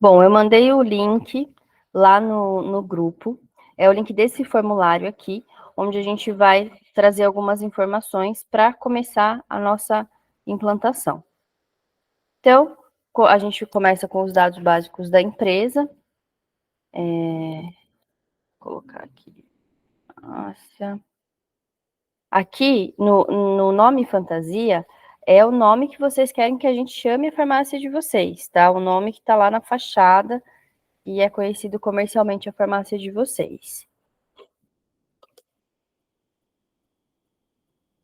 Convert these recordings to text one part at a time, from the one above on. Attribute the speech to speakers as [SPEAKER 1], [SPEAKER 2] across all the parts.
[SPEAKER 1] Bom, eu mandei o link lá no grupo, é o link desse formulário aqui, onde a gente vai trazer algumas informações para começar a nossa implantação. Então, a gente começa com os dados básicos da empresa. Vou colocar aqui. Nossa. Aqui, no nome fantasia, é o nome que vocês querem que a gente chame a farmácia de vocês, tá? O nome que está lá na fachada e é conhecido comercialmente a farmácia de vocês.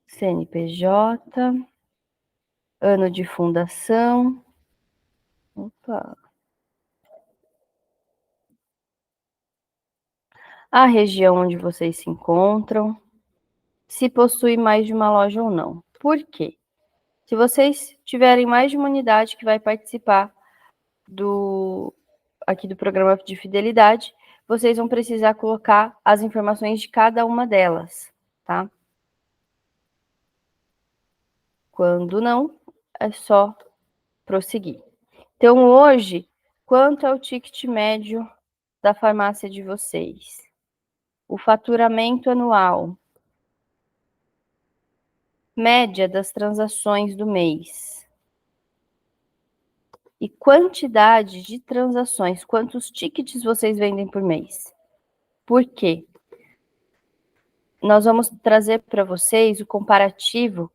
[SPEAKER 1] CNPJ, ano de fundação. Opa. A região onde vocês se encontram. Se possui mais de uma loja ou não. Por quê? Se vocês tiverem mais de uma unidade que vai participar aqui do programa de fidelidade, vocês vão precisar colocar as informações de cada uma delas, tá? Quando não, é só prosseguir. Então, hoje, quanto é o ticket médio da farmácia de vocês? O faturamento anual. Média das transações do mês. E quantidade de transações. Quantos tickets vocês vendem por mês? Por quê? Nós vamos trazer para vocês o comparativo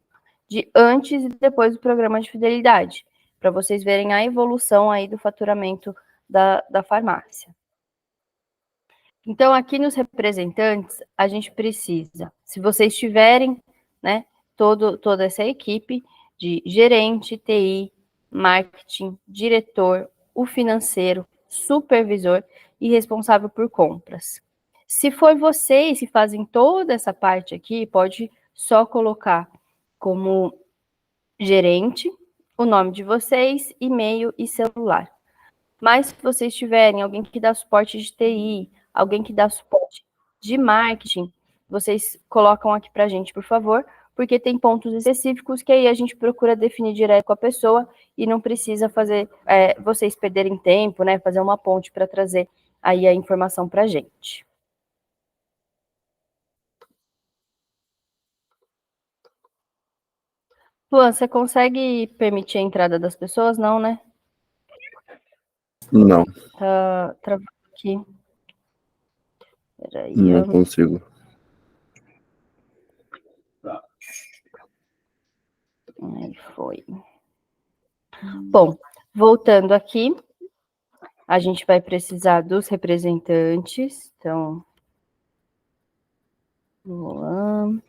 [SPEAKER 1] de antes e depois do programa de fidelidade, para vocês verem a evolução aí do faturamento da farmácia. Então, aqui nos representantes, a gente precisa, se vocês tiverem, né, toda essa equipe de gerente, TI, marketing, diretor, o financeiro, supervisor e responsável por compras. Se for vocês que fazem toda essa parte aqui, pode só colocar como gerente, o nome de vocês, e-mail e celular. Mas se vocês tiverem alguém que dá suporte de TI, alguém que dá suporte de marketing, vocês colocam aqui para a gente, por favor, porque tem pontos específicos que aí a gente procura definir direto com a pessoa e não precisa fazer vocês perderem tempo, né? Fazer uma ponte para trazer aí a informação para a gente. Luan, você consegue permitir a entrada das pessoas? Não, né?
[SPEAKER 2] Não.
[SPEAKER 1] Tá travando aqui. Peraí.
[SPEAKER 2] Não consigo.
[SPEAKER 1] Aí foi. Bom, voltando aqui, a gente vai precisar dos representantes. Então, vamos lá.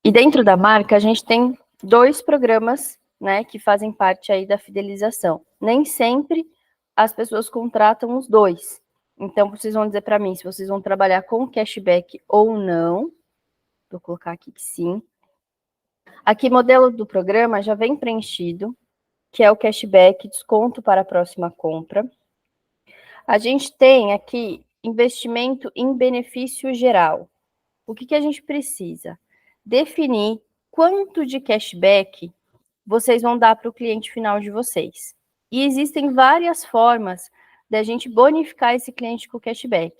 [SPEAKER 1] E dentro da marca, a gente tem 2 programas, né, que fazem parte aí da fidelização. Nem sempre as pessoas contratam os 2. Então, vocês vão dizer para mim se vocês vão trabalhar com cashback ou não. Vou colocar aqui que sim. Aqui, modelo do programa já vem preenchido, que é o cashback, desconto para a próxima compra. A gente tem aqui investimento em benefício geral. O que a gente precisa? Definir quanto de cashback vocês vão dar para o cliente final de vocês. E existem várias formas da gente bonificar esse cliente com cashback.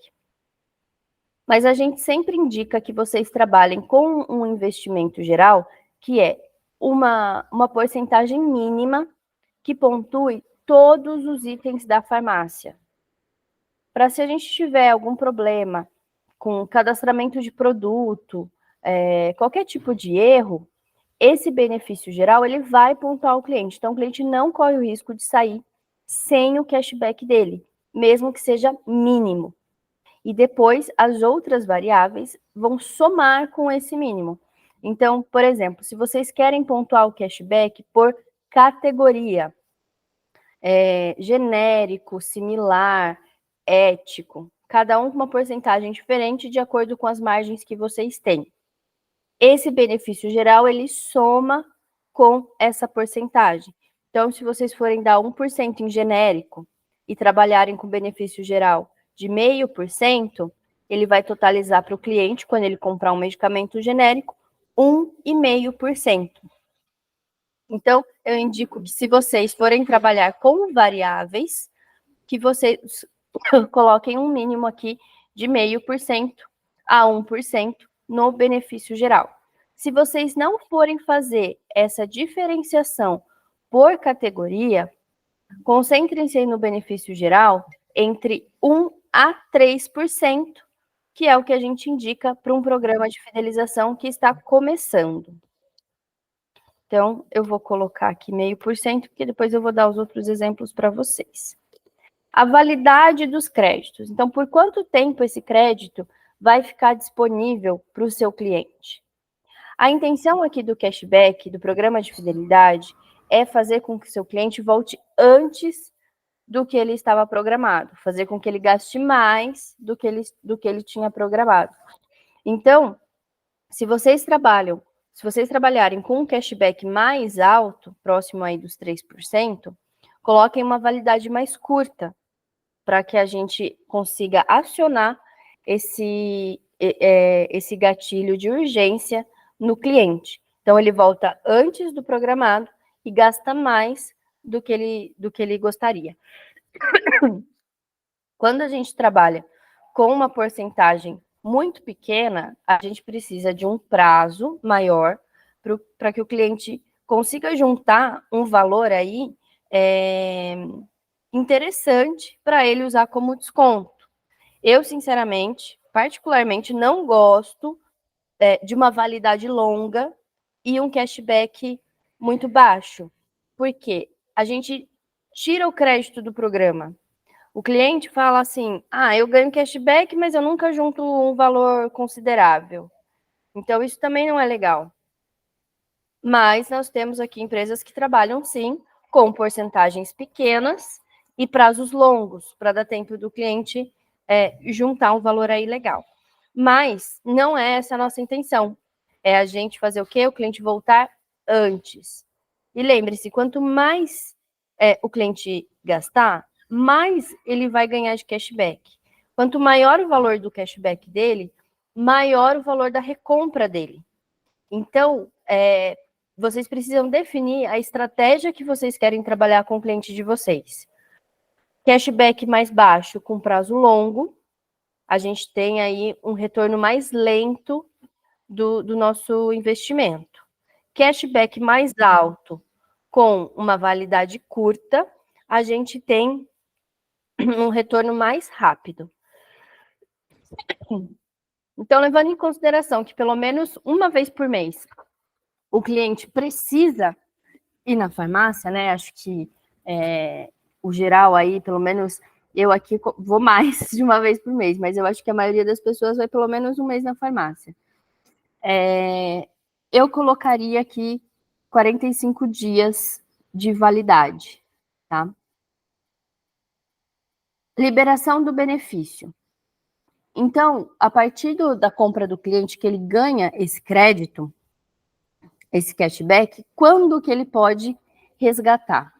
[SPEAKER 1] Mas a gente sempre indica que vocês trabalhem com um investimento geral, que é uma porcentagem mínima que pontue todos os itens da farmácia. Para se a gente tiver algum problema com cadastramento de produto, qualquer tipo de erro, esse benefício geral ele vai pontuar o cliente. Então, o cliente não corre o risco de sair sem o cashback dele, mesmo que seja mínimo. E depois, as outras variáveis vão somar com esse mínimo. Então, por exemplo, se vocês querem pontuar o cashback por categoria, genérico, similar, ético, cada um com uma porcentagem diferente de acordo com as margens que vocês têm. esse benefício geral, ele soma com essa porcentagem. Então, se vocês forem dar 1% em genérico e trabalharem com benefício geral de 0,5%, ele vai totalizar para o cliente, quando ele comprar um medicamento genérico, 1,5%. Então, eu indico que se vocês forem trabalhar com variáveis, que vocês coloquem um mínimo aqui de 0,5% a 1% no benefício geral. Se vocês não forem fazer essa diferenciação por categoria, concentrem-se aí no benefício geral entre 1 a 3%, que é o que a gente indica para um programa de fidelização que está começando. Então, eu vou colocar aqui 0,5%, porque depois eu vou dar os outros exemplos para vocês. A validade dos créditos. Então, por quanto tempo esse crédito vai ficar disponível para o seu cliente? A intenção aqui do cashback, do programa de fidelidade, é fazer com que o seu cliente volte antes do que ele estava programado, fazer com que ele gaste mais do que ele tinha programado. Então, se vocês trabalharem com um cashback mais alto, próximo aí dos 3%, coloquem uma validade mais curta, para que a gente consiga acionar esse gatilho de urgência no cliente. Então, ele volta antes do programado e gasta mais do que ele gostaria. Quando a gente trabalha com uma porcentagem muito pequena, a gente precisa de um prazo maior para que o cliente consiga juntar um valor aí interessante para ele usar como desconto. Eu, sinceramente, particularmente, não gosto de uma validade longa e um cashback muito baixo. Por quê? A gente tira o crédito do programa. O cliente fala assim, eu ganho cashback, mas eu nunca junto um valor considerável. Então, isso também não é legal. Mas nós temos aqui empresas que trabalham, sim, com porcentagens pequenas e prazos longos, para dar tempo do cliente juntar um valor aí legal. Mas não é essa a nossa intenção. É a gente fazer o quê? O cliente voltar antes. E lembre-se, quanto mais o cliente gastar, mais ele vai ganhar de cashback. Quanto maior o valor do cashback dele, maior o valor da recompra dele. Então, vocês precisam definir a estratégia que vocês querem trabalhar com o cliente de vocês. Cashback mais baixo com prazo longo, a gente tem aí um retorno mais lento do nosso investimento. Cashback mais alto com uma validade curta, a gente tem um retorno mais rápido. Então, levando em consideração que pelo menos uma vez por mês o cliente precisa ir na farmácia, né? Acho que o geral aí, pelo menos eu aqui vou mais de uma vez por mês, mas eu acho que a maioria das pessoas vai pelo menos um mês na farmácia. Eu colocaria aqui 45 dias de validade, tá? Liberação do benefício. Então, a partir da compra do cliente, que ele ganha esse crédito, esse cashback, quando que ele pode resgatar?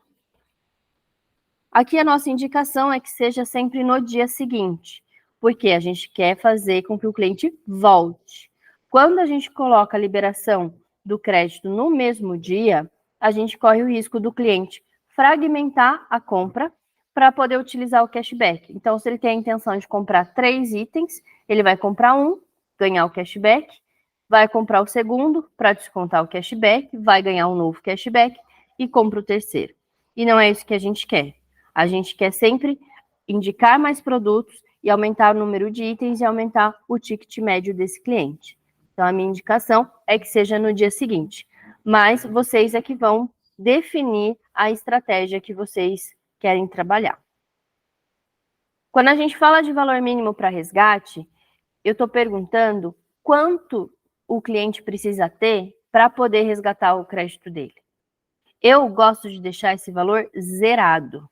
[SPEAKER 1] Aqui a nossa indicação é que seja sempre no dia seguinte, porque a gente quer fazer com que o cliente volte. Quando a gente coloca a liberação do crédito no mesmo dia, a gente corre o risco do cliente fragmentar a compra para poder utilizar o cashback. Então, se ele tem a intenção de comprar 3 itens, ele vai comprar um, ganhar o cashback, vai comprar o segundo para descontar o cashback, vai ganhar um novo cashback e compra o terceiro. E não é isso que a gente quer. A gente quer sempre indicar mais produtos e aumentar o número de itens e aumentar o ticket médio desse cliente. Então, a minha indicação é que seja no dia seguinte. Mas vocês é que vão definir a estratégia que vocês querem trabalhar. Quando a gente fala de valor mínimo para resgate, eu estou perguntando quanto o cliente precisa ter para poder resgatar o crédito dele. Eu gosto de deixar esse valor zerado,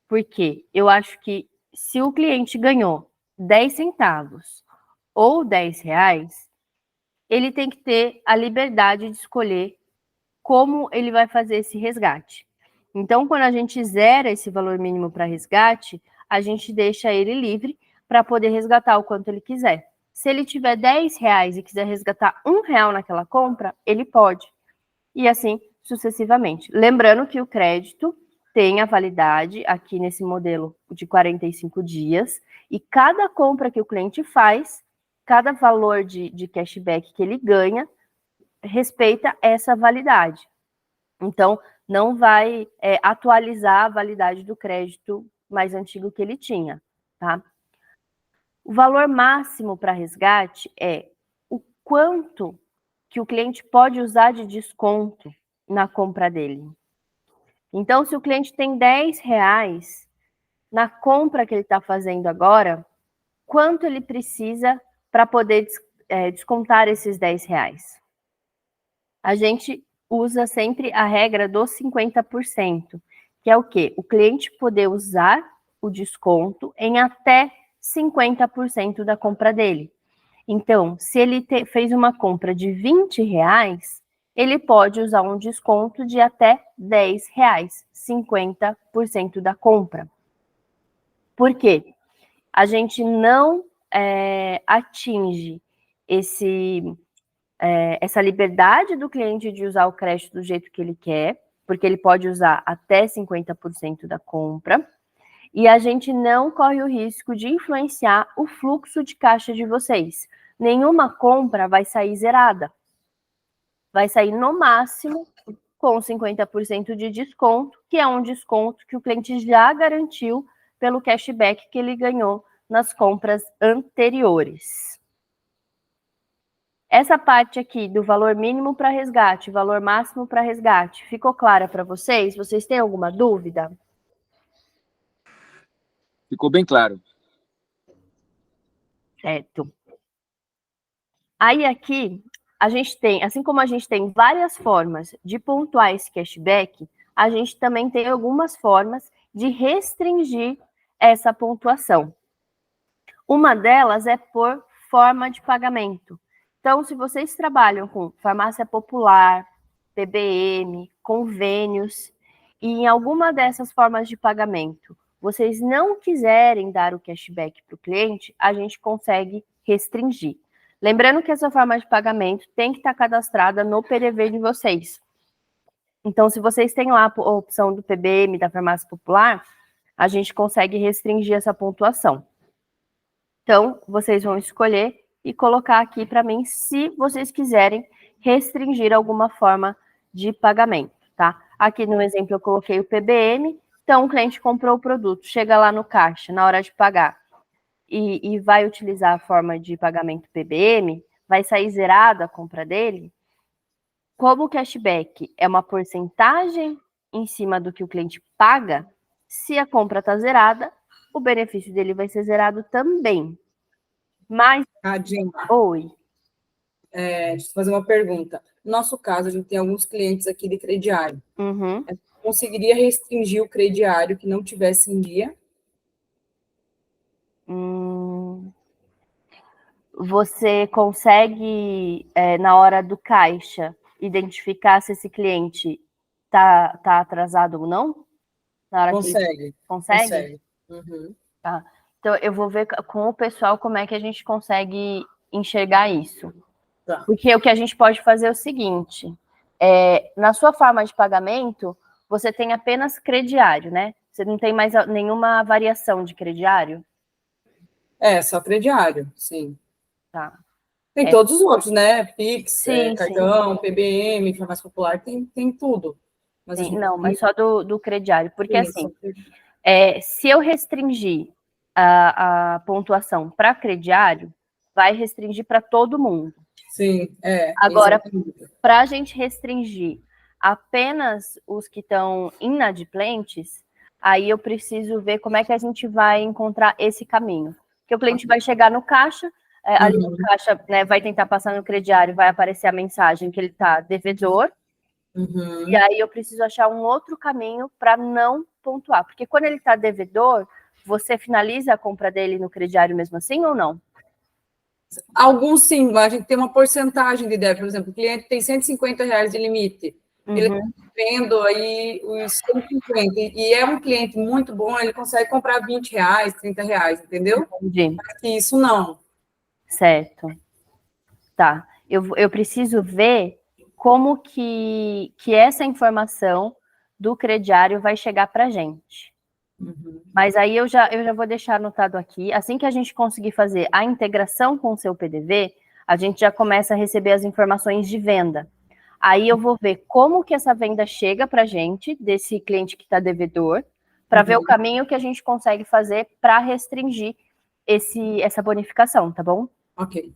[SPEAKER 1] porque eu acho que se o cliente ganhou 10 centavos ou 10 reais, ele tem que ter a liberdade de escolher como ele vai fazer esse resgate. Então, quando a gente zera esse valor mínimo para resgate, a gente deixa ele livre para poder resgatar o quanto ele quiser. Se ele tiver R$10 e quiser resgatar R$1 naquela compra, ele pode. E assim sucessivamente. Lembrando que o crédito tem a validade aqui nesse modelo de 45 dias, e cada compra que o cliente faz, cada valor de cashback que ele ganha, respeita essa validade. Então, não vai atualizar a validade do crédito mais antigo que ele tinha, tá? O valor máximo para resgate é o quanto que o cliente pode usar de desconto na compra dele. Então, se o cliente tem R$10 na compra que ele está fazendo agora, quanto ele precisa para poder descontar esses R$10? A gente usa sempre a regra dos 50%, que é o quê? O cliente poder usar o desconto em até 50% da compra dele. Então, se ele fez uma compra de R$20, ele pode usar um desconto de até R$10, 50% da compra. Por quê? A gente não atinge essa liberdade do cliente de usar o crédito do jeito que ele quer, porque ele pode usar até 50% da compra, e a gente não corre o risco de influenciar o fluxo de caixa de vocês. Nenhuma compra vai sair zerada. Vai sair no máximo com 50% de desconto, que é um desconto que o cliente já garantiu pelo cashback que ele ganhou nas compras anteriores. Essa parte aqui do valor mínimo para resgate, valor máximo para resgate, ficou clara para vocês? Vocês têm alguma dúvida?
[SPEAKER 2] Ficou bem claro.
[SPEAKER 1] Certo. Aí aqui, a gente tem, assim como a gente tem várias formas de pontuar esse cashback, a gente também tem algumas formas de restringir essa pontuação. Uma delas é por forma de pagamento. Então, se vocês trabalham com farmácia popular, PBM, convênios, e em alguma dessas formas de pagamento vocês não quiserem dar o cashback para o cliente, a gente consegue restringir. Lembrando que essa forma de pagamento tem que estar cadastrada no PDV de vocês. Então, se vocês têm lá a opção do PBM, da farmácia popular, a gente consegue restringir essa pontuação. Então, vocês vão escolher e colocar aqui para mim se vocês quiserem restringir alguma forma de pagamento, tá? Aqui no exemplo eu coloquei o PBM, então o cliente comprou o produto, chega lá no caixa, na hora de pagar, e vai utilizar a forma de pagamento PBM, vai sair zerada a compra dele. Como o cashback é uma porcentagem em cima do que o cliente paga, se a compra está zerada, o benefício dele vai ser zerado também. Mas, oi.
[SPEAKER 3] Deixa eu fazer uma pergunta. No nosso caso, a gente tem alguns clientes aqui de crediário.
[SPEAKER 1] Uhum.
[SPEAKER 3] Conseguiria restringir o crediário que não tivesse em dia?
[SPEAKER 1] Você consegue, na hora do caixa, identificar se esse cliente tá atrasado ou não? Na hora
[SPEAKER 3] Consegue.
[SPEAKER 1] que consegue?
[SPEAKER 3] Consegue. Uhum.
[SPEAKER 1] Tá. Então, eu vou ver com o pessoal como é que a gente consegue enxergar isso.
[SPEAKER 3] Tá.
[SPEAKER 1] Porque o que a gente pode fazer é o seguinte, na sua forma de pagamento, você tem apenas crediário, né? Você não tem mais nenhuma variação de crediário?
[SPEAKER 3] Só crediário, sim.
[SPEAKER 1] Tá.
[SPEAKER 3] Tem todos os outros, né? Pix,
[SPEAKER 1] Sim,
[SPEAKER 3] cartão, PBM, farmácia popular, tem tudo. Mas
[SPEAKER 1] sim. Não, mas só do crediário. Porque
[SPEAKER 3] sim,
[SPEAKER 1] assim, se eu restringir a pontuação para crediário, vai restringir para todo mundo.
[SPEAKER 3] Sim,
[SPEAKER 1] Agora, para a gente restringir apenas os que estão inadimplentes, aí eu preciso ver como é que a gente vai encontrar esse caminho. Porque o cliente vai chegar no caixa, ali no caixa, né, vai tentar passar no crediário, vai aparecer a mensagem que ele está devedor, e aí eu preciso achar um outro caminho para não pontuar. Porque quando ele está devedor, você finaliza a compra dele no crediário mesmo assim ou não?
[SPEAKER 3] Alguns sim, a gente tem uma porcentagem de débito. Por exemplo, o cliente tem R$ 150 de limite. Ele está vendo aí os 150, e é um cliente muito bom, ele consegue comprar R$ 20, R$ 30, entendeu?
[SPEAKER 1] Entendi.
[SPEAKER 3] Mas que isso não.
[SPEAKER 1] Certo. Tá. Eu preciso ver como que essa informação do crediário vai chegar para a gente. Mas aí eu já vou deixar anotado aqui. Assim que a gente conseguir fazer a integração com o seu PDV, a gente já começa a receber as informações de venda. Aí eu vou ver como que essa venda chega para a gente, desse cliente que está devedor, para ver o caminho que a gente consegue fazer para restringir essa bonificação, tá bom?
[SPEAKER 3] Ok.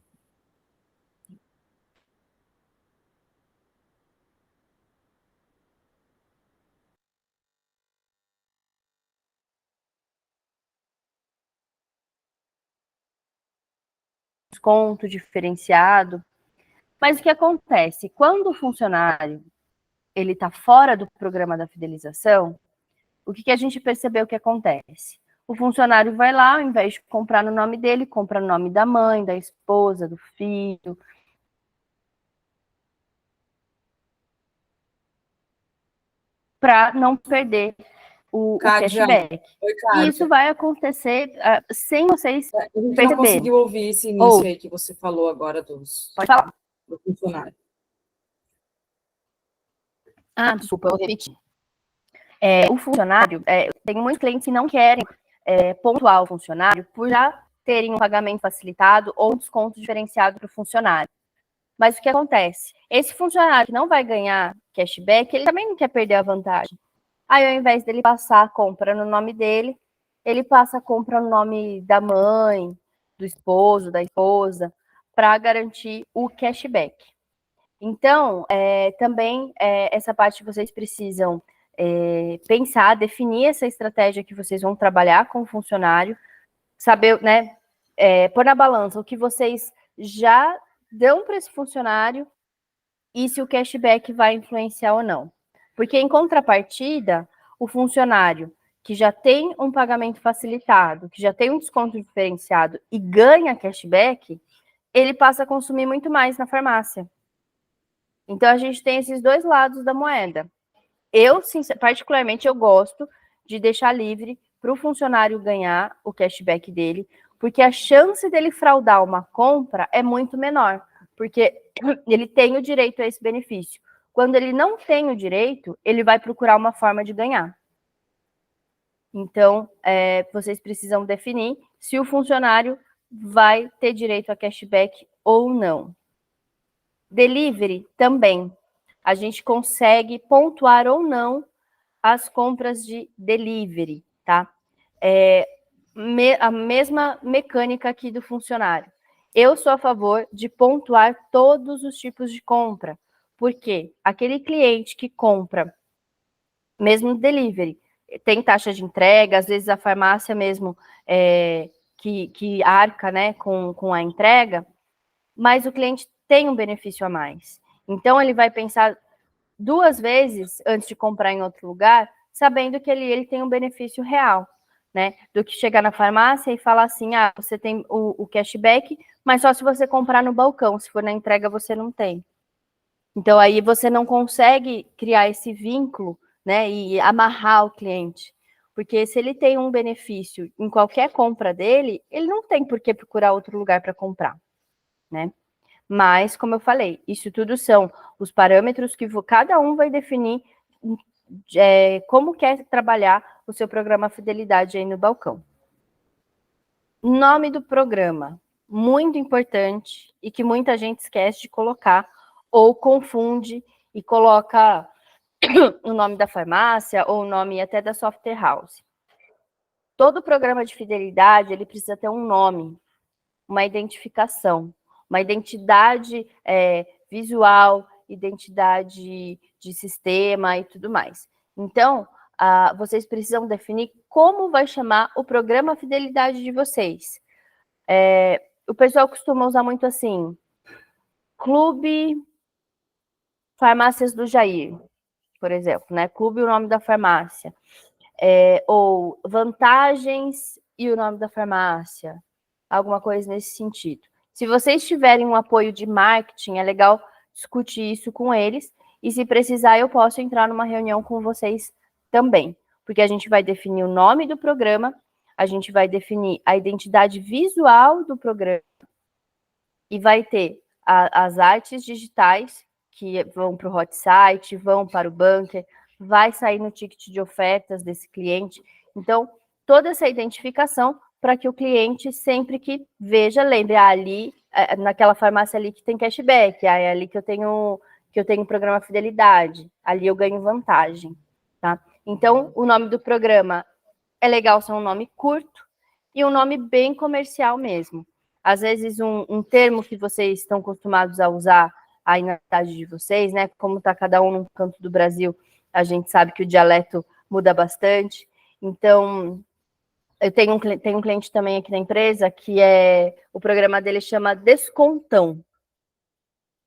[SPEAKER 1] Desconto diferenciado. Mas o que acontece? Quando o funcionário ele está fora do programa da fidelização, o que a gente percebeu que acontece? O funcionário vai lá, ao invés de comprar no nome dele, compra no nome da mãe, da esposa, do filho. Para não perder o cashback.
[SPEAKER 3] Oi,
[SPEAKER 1] E isso vai acontecer sem vocês
[SPEAKER 3] a gente
[SPEAKER 1] perceberem.
[SPEAKER 3] não conseguiu ouvir esse início aí que você falou agora do funcionário.
[SPEAKER 1] Desculpa, eu repeti. O funcionário, tem muitos clientes que não querem pontuar o funcionário por já terem um pagamento facilitado ou um desconto diferenciado para o funcionário. Mas o que acontece? Esse funcionário que não vai ganhar cashback, ele também não quer perder a vantagem. Aí, ao invés dele passar a compra no nome dele, ele passa a compra no nome da mãe, do esposo, da esposa, para garantir o cashback. Então, também essa parte vocês precisam pensar, definir essa estratégia que vocês vão trabalhar com o funcionário, saber, né, pôr na balança o que vocês já dão para esse funcionário e se o cashback vai influenciar ou não. Porque, em contrapartida, o funcionário que já tem um pagamento facilitado, que já tem um desconto diferenciado e ganha cashback, ele passa a consumir muito mais na farmácia. Então, a gente tem esses dois lados da moeda. Eu, particularmente, eu gosto de deixar livre para o funcionário ganhar o cashback dele, porque a chance dele fraudar uma compra é muito menor, porque ele tem o direito a esse benefício. Quando ele não tem o direito, ele vai procurar uma forma de ganhar. Então, vocês precisam definir se o funcionário vai ter direito a cashback ou não. Delivery também. A gente consegue pontuar ou não as compras de delivery, tá? A mesma mecânica aqui do funcionário. Eu sou a favor de pontuar todos os tipos de compra, porque aquele cliente que compra, mesmo delivery, tem taxa de entrega, às vezes a farmácia mesmo que arca, né, com a entrega, mas o cliente tem um benefício a mais. Então, ele vai pensar duas vezes antes de comprar em outro lugar, sabendo que ele tem um benefício real, né? Do que chegar na farmácia e falar assim, você tem o cashback, mas só se você comprar no balcão, se for na entrega você não tem. Então, aí você não consegue criar esse vínculo, né, e amarrar o cliente. Porque se ele tem um benefício em qualquer compra dele, ele não tem por que procurar outro lugar para comprar, né? Mas, como eu falei, isso tudo são os parâmetros que cada um vai definir como quer trabalhar o seu programa Fidelidade aí no balcão. Nome do programa, muito importante e que muita gente esquece de colocar ou confunde e coloca o nome da farmácia ou o nome até da software house. Todo programa de fidelidade, ele precisa ter um nome, uma identificação, uma identidade visual, identidade de sistema e tudo mais. Então, vocês precisam definir como vai chamar o programa Fidelidade de vocês. O pessoal costuma usar muito assim, Clube Farmácias do Jair, por exemplo, né? Clube, o nome da farmácia. Ou Vantagens e o nome da farmácia. Alguma coisa nesse sentido. Se vocês tiverem um apoio de marketing, é legal discutir isso com eles, e se precisar, eu posso entrar numa reunião com vocês também, porque a gente vai definir o nome do programa, a gente vai definir a identidade visual do programa, e vai ter as artes digitais, que vão para o hot site, vão para o bunker, vai sair no ticket de ofertas desse cliente. Então, toda essa identificação para que o cliente, sempre que veja, lembre, ali, naquela farmácia ali que tem cashback, é ali que eu tenho programa fidelidade, ali eu ganho vantagem, tá? Então, o nome do programa é legal ser um nome curto e um nome bem comercial mesmo. Às vezes, um termo que vocês estão acostumados a usar aí na cidade de vocês, né? Como está cada um num canto do Brasil, a gente sabe que o dialeto muda bastante. Então, eu tenho um cliente também aqui na empresa que o programa dele chama Descontão.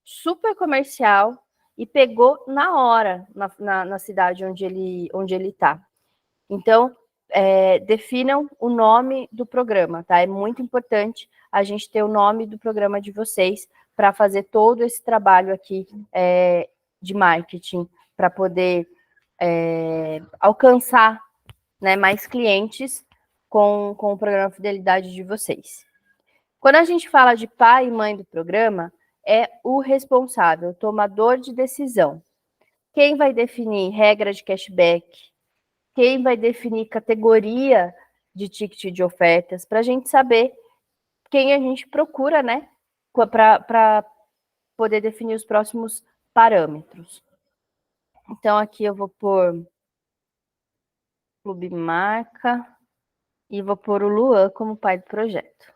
[SPEAKER 1] Super comercial e pegou na hora na cidade onde ele está. Então, definam o nome do programa, tá? É muito importante a gente ter o nome do programa de vocês para fazer todo esse trabalho aqui de marketing, para poder alcançar, né, mais clientes com o programa Fidelidade de vocês. Quando a gente fala de pai e mãe do programa, é o responsável, o tomador de decisão. Quem vai definir regra de cashback, quem vai definir categoria de ticket de ofertas, para a gente saber quem a gente procura, né, para poder definir os próximos parâmetros. Então, aqui eu vou pôr Clube Marca e vou pôr o Luan como pai do projeto.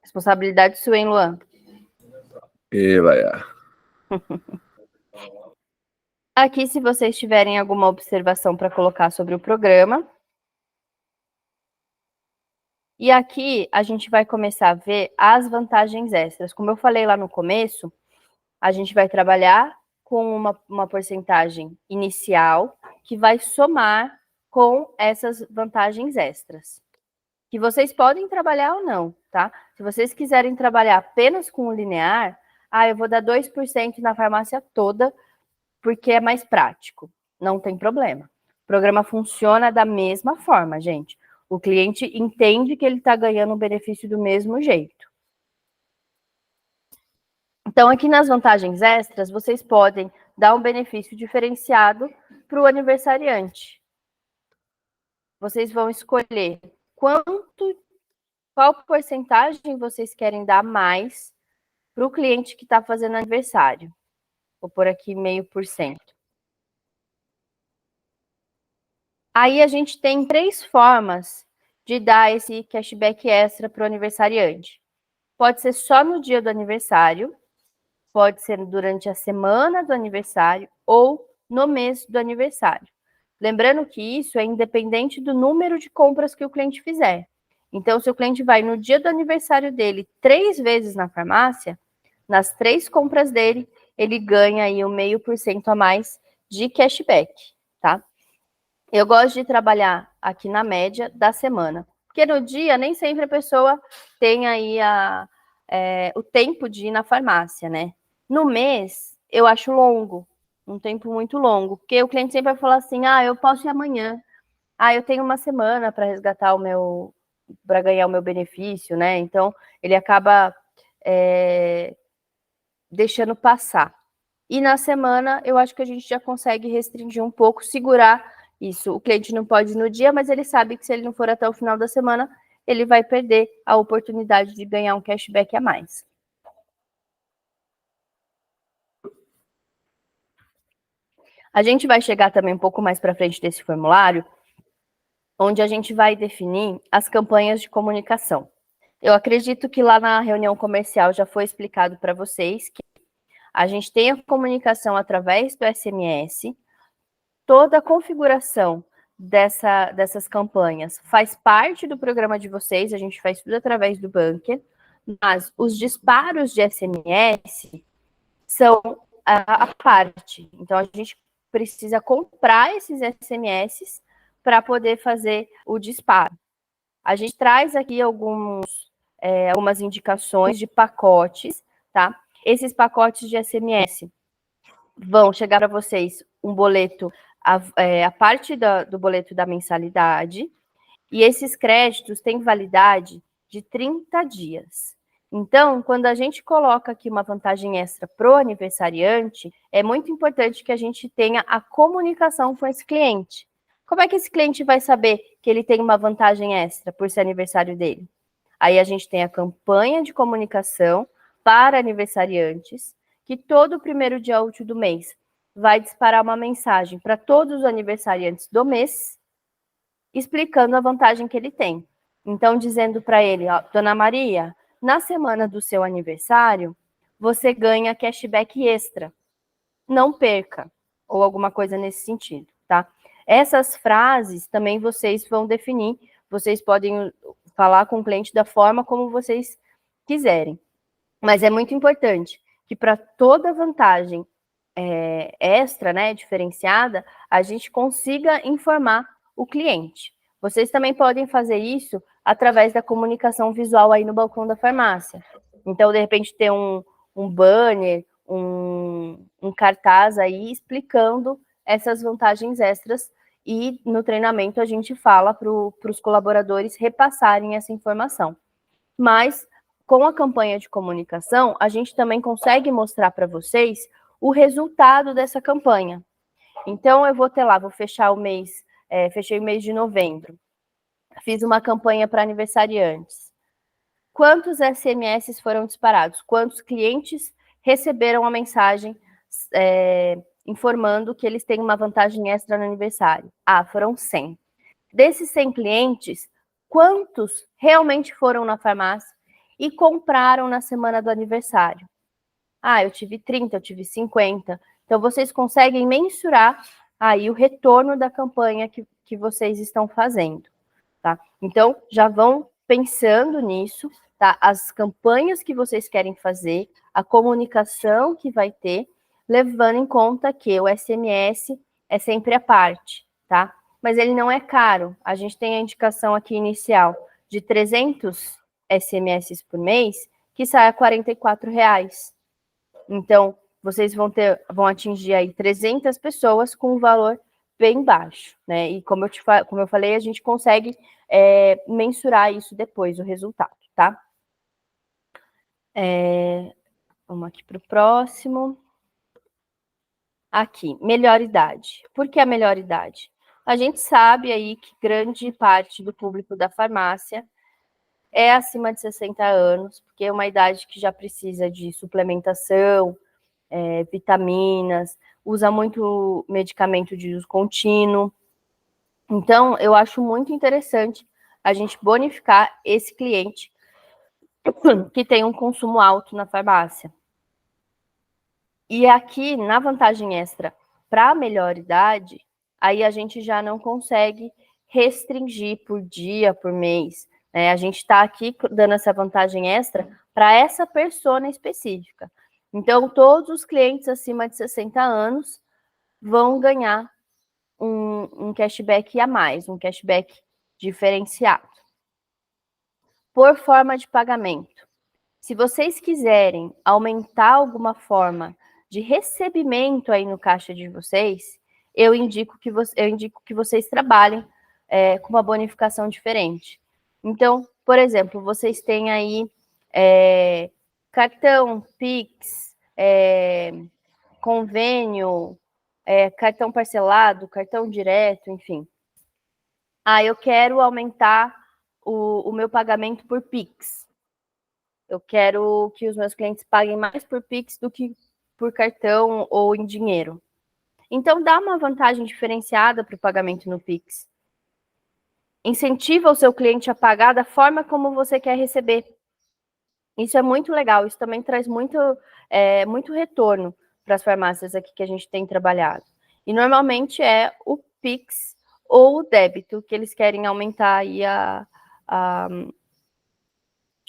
[SPEAKER 1] Responsabilidade sua, hein, Luan?
[SPEAKER 2] Vai.
[SPEAKER 1] Aqui, se vocês tiverem alguma observação para colocar sobre o programa. E aqui a gente vai começar a ver as vantagens extras. Como eu falei lá no começo, a gente vai trabalhar com uma porcentagem inicial que vai somar com essas vantagens extras. Que vocês podem trabalhar ou não, tá? Se vocês quiserem trabalhar apenas com o linear, eu vou dar 2% na farmácia toda, porque é mais prático. Não tem problema. O programa funciona da mesma forma, gente. O cliente entende que ele está ganhando um benefício do mesmo jeito. Então, aqui nas vantagens extras, vocês podem dar um benefício diferenciado para o aniversariante. Vocês vão escolher qual porcentagem vocês querem dar mais para o cliente que está fazendo aniversário. Vou pôr aqui 0,5%. Aí a gente tem 3 formas de dar esse cashback extra para o aniversariante. Pode ser só no dia do aniversário, pode ser durante a semana do aniversário ou no mês do aniversário. Lembrando que isso é independente do número de compras que o cliente fizer. Então, se o cliente vai no dia do aniversário dele 3 vezes na farmácia, nas 3 compras dele, ele ganha aí 0,5% a mais de cashback, tá? Eu gosto de trabalhar aqui na média da semana, porque no dia nem sempre a pessoa tem aí o tempo de ir na farmácia, né? No mês, eu acho longo, um tempo muito longo, porque o cliente sempre vai falar assim, eu posso ir amanhã, eu tenho uma semana para resgatar para ganhar o meu benefício, né? Então, ele acaba deixando passar. E na semana, eu acho que a gente já consegue restringir um pouco, segurar isso. O cliente não pode ir no dia, mas ele sabe que se ele não for até o final da semana, ele vai perder a oportunidade de ganhar um cashback a mais. A gente vai chegar também um pouco mais para frente desse formulário, onde a gente vai definir as campanhas de comunicação. Eu acredito que lá na reunião comercial já foi explicado para vocês que a gente tem a comunicação através do SMS, toda a configuração dessas campanhas faz parte do programa de vocês, a gente faz tudo através do Bunker, mas os disparos de SMS são a parte. Então, a gente precisa comprar esses SMS para poder fazer o disparo. A gente traz aqui alguns algumas indicações de pacotes, tá? Esses pacotes de SMS vão chegar para vocês um boleto, a parte do boleto da mensalidade, e esses créditos têm validade de 30 dias. Então, quando a gente coloca aqui uma vantagem extra para o aniversariante, é muito importante que a gente tenha a comunicação com esse cliente. Como é que esse cliente vai saber que ele tem uma vantagem extra por ser aniversário dele? Aí a gente tem a campanha de comunicação para aniversariantes, que todo primeiro dia útil do mês vai disparar uma mensagem para todos os aniversariantes do mês, explicando a vantagem que ele tem. Então, dizendo para ele, ó, Dona Maria, na semana do seu aniversário, você ganha cashback extra. Não perca. Ou alguma coisa nesse sentido, tá? Essas frases também vocês vão definir. Vocês podem falar com o cliente da forma como vocês quiserem. Mas é muito importante que para toda vantagem extra, né, diferenciada, a gente consiga informar o cliente. Vocês também podem fazer isso através da comunicação visual aí no balcão da farmácia. Então, de repente, ter um banner, um cartaz aí explicando essas vantagens extras, e no treinamento a gente fala para os colaboradores repassarem essa informação. Mas, com a campanha de comunicação, a gente também consegue mostrar para vocês o resultado dessa campanha. Então, eu vou ter lá, vou fechar o mês, fechei o mês de novembro. Fiz uma campanha para aniversariantes. Quantos SMS foram disparados? Quantos clientes receberam a mensagem informando que eles têm uma vantagem extra no aniversário? Ah, foram 100. Desses 100 clientes, quantos realmente foram na farmácia e compraram na semana do aniversário? Ah, eu tive 30, eu tive 50. Então, vocês conseguem mensurar aí o retorno da campanha que vocês estão fazendo, tá? Então, já vão pensando nisso, tá? As campanhas que vocês querem fazer, a comunicação que vai ter, levando em conta que o SMS é sempre a parte, tá? Mas ele não é caro. A gente tem a indicação aqui inicial de 300 SMS por mês, que sai a R$ 44. Então, vocês vão atingir aí 300 pessoas com um valor bem baixo, né? E como eu falei, a gente consegue mensurar isso depois, o resultado, tá? Vamos aqui para o próximo. Aqui, melhor idade. Por que a melhor idade? A gente sabe aí que grande parte do público da farmácia é acima de 60 anos, porque é uma idade que já precisa de suplementação, vitaminas, usa muito medicamento de uso contínuo. Então, eu acho muito interessante a gente bonificar esse cliente que tem um consumo alto na farmácia. E aqui, na vantagem extra para a melhor idade, aí a gente já não consegue restringir por dia, por mês, né? A gente está aqui dando essa vantagem extra para essa persona específica. Então, todos os clientes acima de 60 anos vão ganhar um cashback a mais, um cashback diferenciado. Por forma de pagamento. Se vocês quiserem aumentar alguma forma de recebimento aí no caixa de vocês, eu indico que vocês trabalhem com uma bonificação diferente. Então, por exemplo, vocês têm aí cartão, Pix, convênio, cartão parcelado, cartão direto, enfim. Ah, eu quero aumentar o meu pagamento por Pix. Eu quero que os meus clientes paguem mais por Pix do que por cartão ou em dinheiro. Então, dá uma vantagem diferenciada para o pagamento no Pix. Incentiva o seu cliente a pagar da forma como você quer receber. Isso é muito legal. Isso também traz muito retorno para as farmácias aqui que a gente tem trabalhado. E normalmente é o Pix ou o débito que eles querem aumentar aí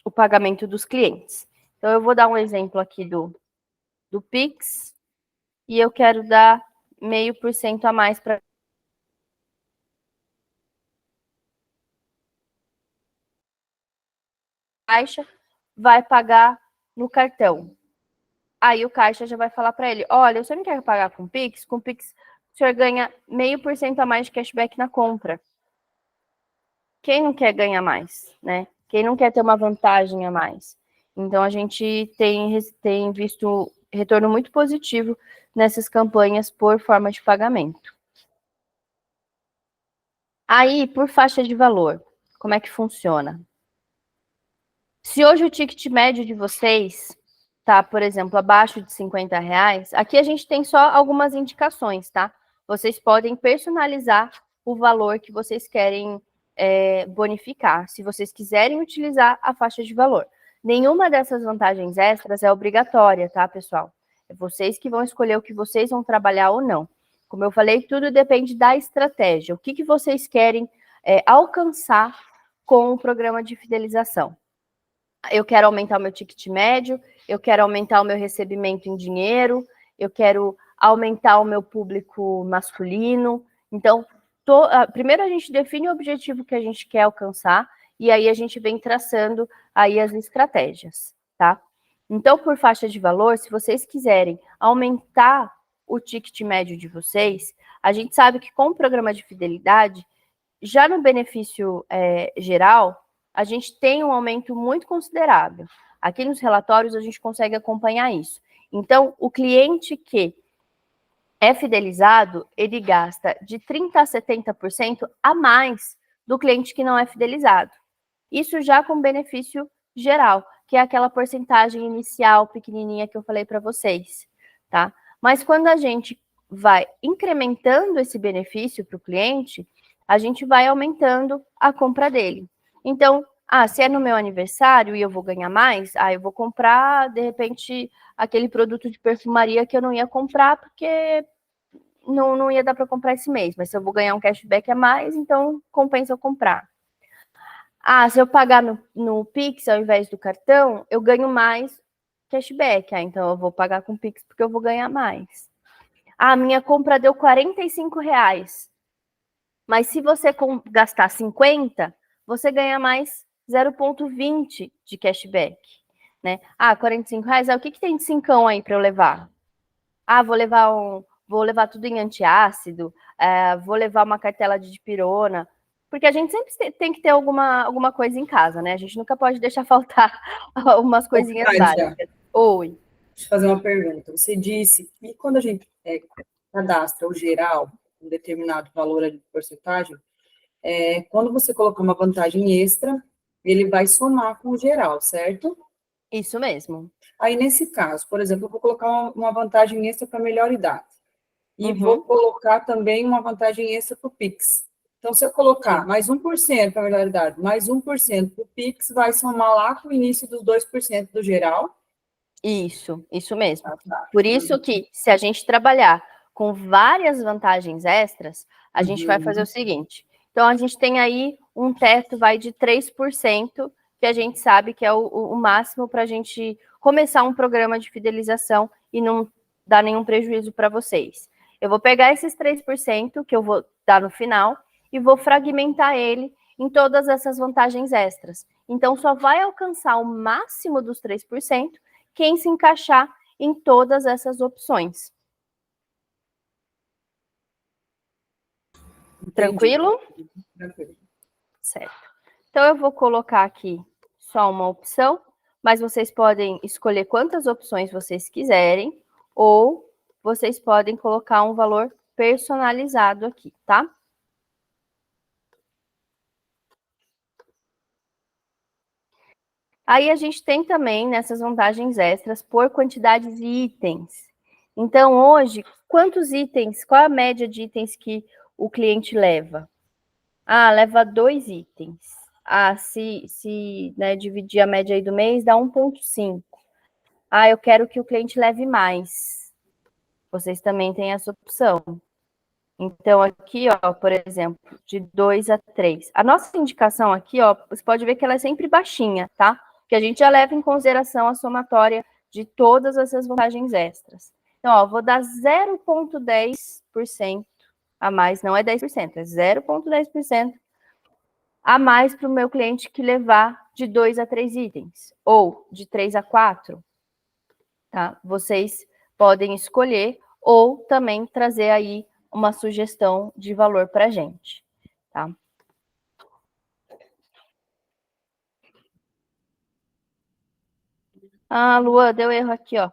[SPEAKER 1] o pagamento dos clientes. Então, eu vou dar um exemplo aqui do Pix, e eu quero dar 0,5% a mais para caixa, vai pagar no cartão. Aí o caixa já vai falar para ele, olha, você não quer pagar com Pix? Com Pix o senhor ganha 0,5% a mais de cashback na compra. Quem não quer ganhar mais, né? Quem não quer ter uma vantagem a mais? Então, a gente tem visto retorno muito positivo nessas campanhas por forma de pagamento. Aí, por faixa de valor, como é que funciona? Se hoje o ticket médio de vocês tá, por exemplo, abaixo de R$50, aqui a gente tem só algumas indicações, tá? Vocês podem personalizar o valor que vocês querem bonificar, se vocês quiserem utilizar a faixa de valor. Nenhuma dessas vantagens extras é obrigatória, tá, pessoal? É vocês que vão escolher o que vocês vão trabalhar ou não. Como eu falei, tudo depende da estratégia. O que vocês querem alcançar com o programa de fidelização? Eu quero aumentar o meu ticket médio, eu quero aumentar o meu recebimento em dinheiro, eu quero aumentar o meu público masculino. Então, primeiro a gente define o objetivo que a gente quer alcançar e aí a gente vem traçando aí as estratégias, tá? Então, por faixa de valor, se vocês quiserem aumentar o ticket médio de vocês, a gente sabe que com o programa de fidelidade, já no benefício geral, a gente tem um aumento muito considerável. Aqui nos relatórios a gente consegue acompanhar isso. Então, o cliente que é fidelizado, ele gasta de 30% a 70% a mais do cliente que não é fidelizado. Isso já com benefício geral, que é aquela porcentagem inicial pequenininha que eu falei para vocês, tá? Mas quando a gente vai incrementando esse benefício para o cliente, a gente vai aumentando a compra dele. Então, se é no meu aniversário e eu vou ganhar mais, eu vou comprar, de repente, aquele produto de perfumaria que eu não ia comprar porque não ia dar para comprar esse mês, mas se eu vou ganhar um cashback a mais, então compensa eu comprar. Se eu pagar no Pix ao invés do cartão, eu ganho mais cashback, então eu vou pagar com Pix porque eu vou ganhar mais. Minha compra deu R$45, mas se você gastar 50, você ganha mais 0,20 de cashback, né? R$45, o que tem de cincão aí para eu levar? Vou levar tudo em antiácido, vou levar uma cartela de dipirona, porque a gente sempre tem que ter alguma coisa em casa, né? A gente nunca pode deixar faltar umas coisinhas básicas. Oi.
[SPEAKER 3] Deixa eu fazer uma pergunta. Você disse que quando a gente cadastra o geral, um determinado valor de porcentagem, quando você colocar uma vantagem extra, ele vai somar com o geral, certo?
[SPEAKER 1] Isso mesmo.
[SPEAKER 3] Aí, nesse caso, por exemplo, eu vou colocar uma vantagem extra para melhor idade. E vou colocar também uma vantagem extra para o Pix. Então, se eu colocar mais 1% para melhor idade, mais 1% para o Pix, vai somar lá com o início dos 2% do geral.
[SPEAKER 1] Isso mesmo. Por isso que, se a gente trabalhar com várias vantagens extras, a gente vai fazer o seguinte. Então, a gente tem aí um teto, de 3%, que a gente sabe que é o máximo para a gente começar um programa de fidelização e não dar nenhum prejuízo para vocês. Eu vou pegar esses 3% que eu vou dar no final e vou fragmentar ele em todas essas vantagens extras. Então, só vai alcançar o máximo dos 3% quem se encaixar em todas essas opções. Tranquilo?
[SPEAKER 3] Tranquilo.
[SPEAKER 1] Certo. Então, eu vou colocar aqui só uma opção, mas vocês podem escolher quantas opções vocês quiserem, ou vocês podem colocar um valor personalizado aqui, tá? Aí a gente tem também nessas vantagens extras por quantidades de itens. Então, hoje, quantos itens, qual a média de itens que o cliente leva? Leva 2 itens. Se dividir a média aí do mês, dá 1,5. Eu quero que o cliente leve mais. Vocês também têm essa opção. Então, aqui, por exemplo, de 2 a 3. A nossa indicação aqui, você pode ver que ela é sempre baixinha, tá? Que a gente já leva em consideração a somatória de todas essas vantagens extras. Então, vou dar 0,10% a mais, não é 10%, é 0,10% a mais para o meu cliente que levar de 2 a 3 itens, ou de 3 a 4, tá? Vocês podem escolher, ou também trazer aí uma sugestão de valor para a gente, tá? Ah, Luan, deu erro aqui, ó.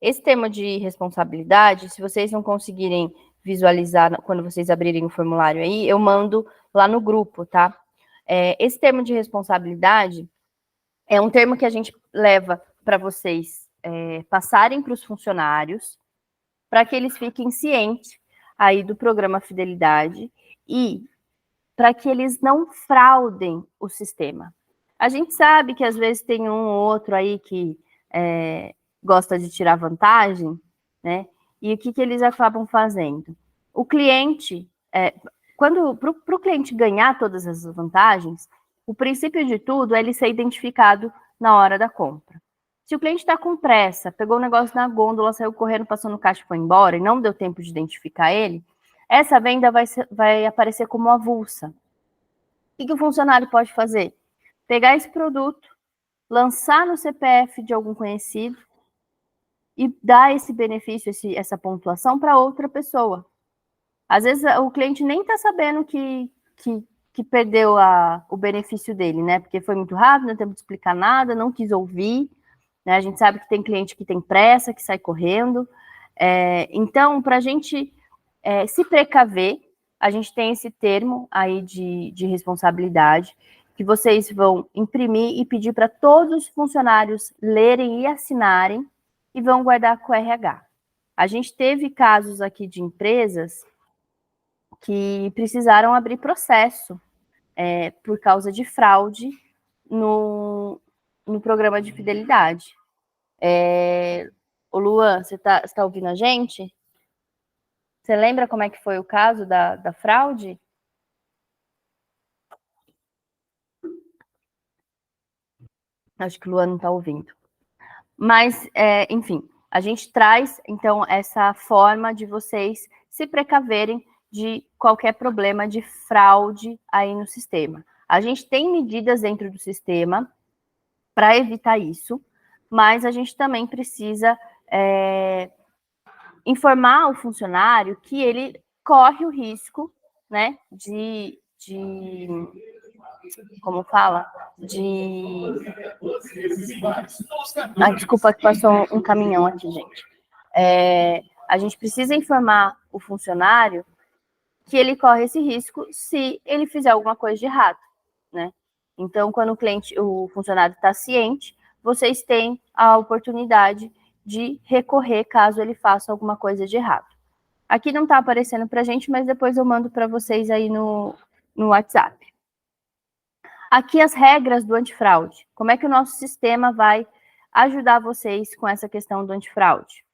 [SPEAKER 1] Esse tema de responsabilidade, se vocês não conseguirem visualizar quando vocês abrirem o formulário aí, eu mando lá no grupo, tá? Esse termo de responsabilidade é um termo que a gente leva para vocês passarem para os funcionários, para que eles fiquem cientes aí do programa Fidelidade e para que eles não fraudem o sistema. A gente sabe que às vezes tem um ou outro aí que gosta de tirar vantagem, né? E o que eles acabam fazendo? O cliente, para o cliente ganhar todas as vantagens, o princípio de tudo é ele ser identificado na hora da compra. Se o cliente está com pressa, pegou o negócio na gôndola, saiu correndo, passou no caixa e foi embora, e não deu tempo de identificar ele, essa venda vai aparecer como avulsa. O que o funcionário pode fazer? Pegar esse produto, lançar no CPF de algum conhecido e dar esse benefício, essa pontuação para outra pessoa. Às vezes o cliente nem está sabendo que perdeu o benefício dele, né? Porque foi muito rápido, não tem tempo de explicar nada, não quis ouvir. Né? A gente sabe que tem cliente que tem pressa, que sai correndo. Então, para a gente se precaver, a gente tem esse termo aí de responsabilidade, que vocês vão imprimir e pedir para todos os funcionários lerem e assinarem e vão guardar com o RH. A gente teve casos aqui de empresas que precisaram abrir processo por causa de fraude no programa de fidelidade. Ô Luan, você tá ouvindo a gente? Você lembra como é que foi o caso da fraude? Acho que o Luan não está ouvindo. Mas, enfim, a gente traz, então, essa forma de vocês se precaverem de qualquer problema de fraude aí no sistema. A gente tem medidas dentro do sistema para evitar isso, mas a gente também precisa informar o funcionário que ele corre o risco, né, como fala? Desculpa que passou um caminhão aqui, gente. A gente precisa informar o funcionário que ele corre esse risco se ele fizer alguma coisa de errado, né? Então, quando o funcionário está ciente, vocês têm a oportunidade de recorrer caso ele faça alguma coisa de errado. Aqui não está aparecendo para a gente, mas depois eu mando para vocês aí no WhatsApp. Aqui as regras do antifraude. Como é que o nosso sistema vai ajudar vocês com essa questão do antifraude?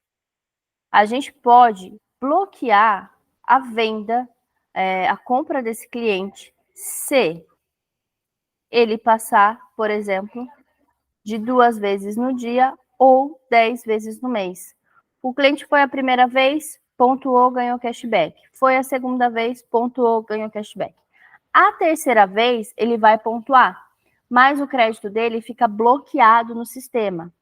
[SPEAKER 1] A gente pode bloquear a venda, a compra desse cliente, se ele passar, por exemplo, de 2 vezes no dia ou 10 vezes no mês. O cliente foi a primeira vez, pontuou, ganhou cashback. Foi a segunda vez, pontuou, ganhou cashback. A terceira vez, ele vai pontuar, mas o crédito dele fica bloqueado no sistema.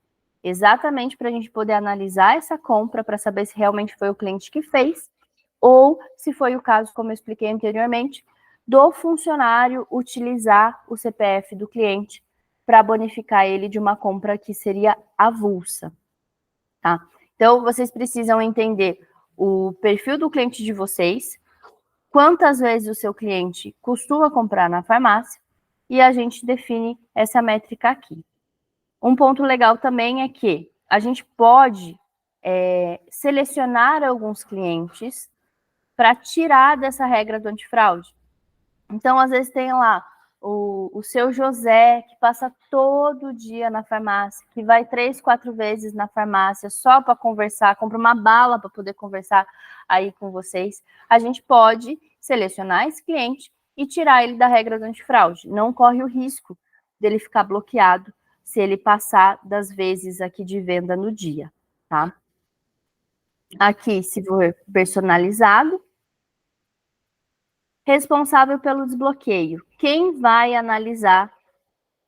[SPEAKER 1] Exatamente para a gente poder analisar essa compra, para saber se realmente foi o cliente que fez, ou se foi o caso, como eu expliquei anteriormente, do funcionário utilizar o CPF do cliente para bonificar ele de uma compra que seria avulsa, tá? Então, vocês precisam entender o perfil do cliente de vocês, quantas vezes o seu cliente costuma comprar na farmácia, e a gente define essa métrica aqui. Um ponto legal também é que a gente pode selecionar alguns clientes para tirar dessa regra do antifraude. Então, às vezes tem lá o seu José, que passa todo dia na farmácia, que vai 3, 4 vezes na farmácia só para conversar, compra uma bala para poder conversar aí com vocês. A gente pode selecionar esse cliente e tirar ele da regra do antifraude. Não corre o risco dele ficar bloqueado se ele passar das vezes aqui de venda no dia, tá? Aqui, se for personalizado, Responsável pelo desbloqueio. Quem vai analisar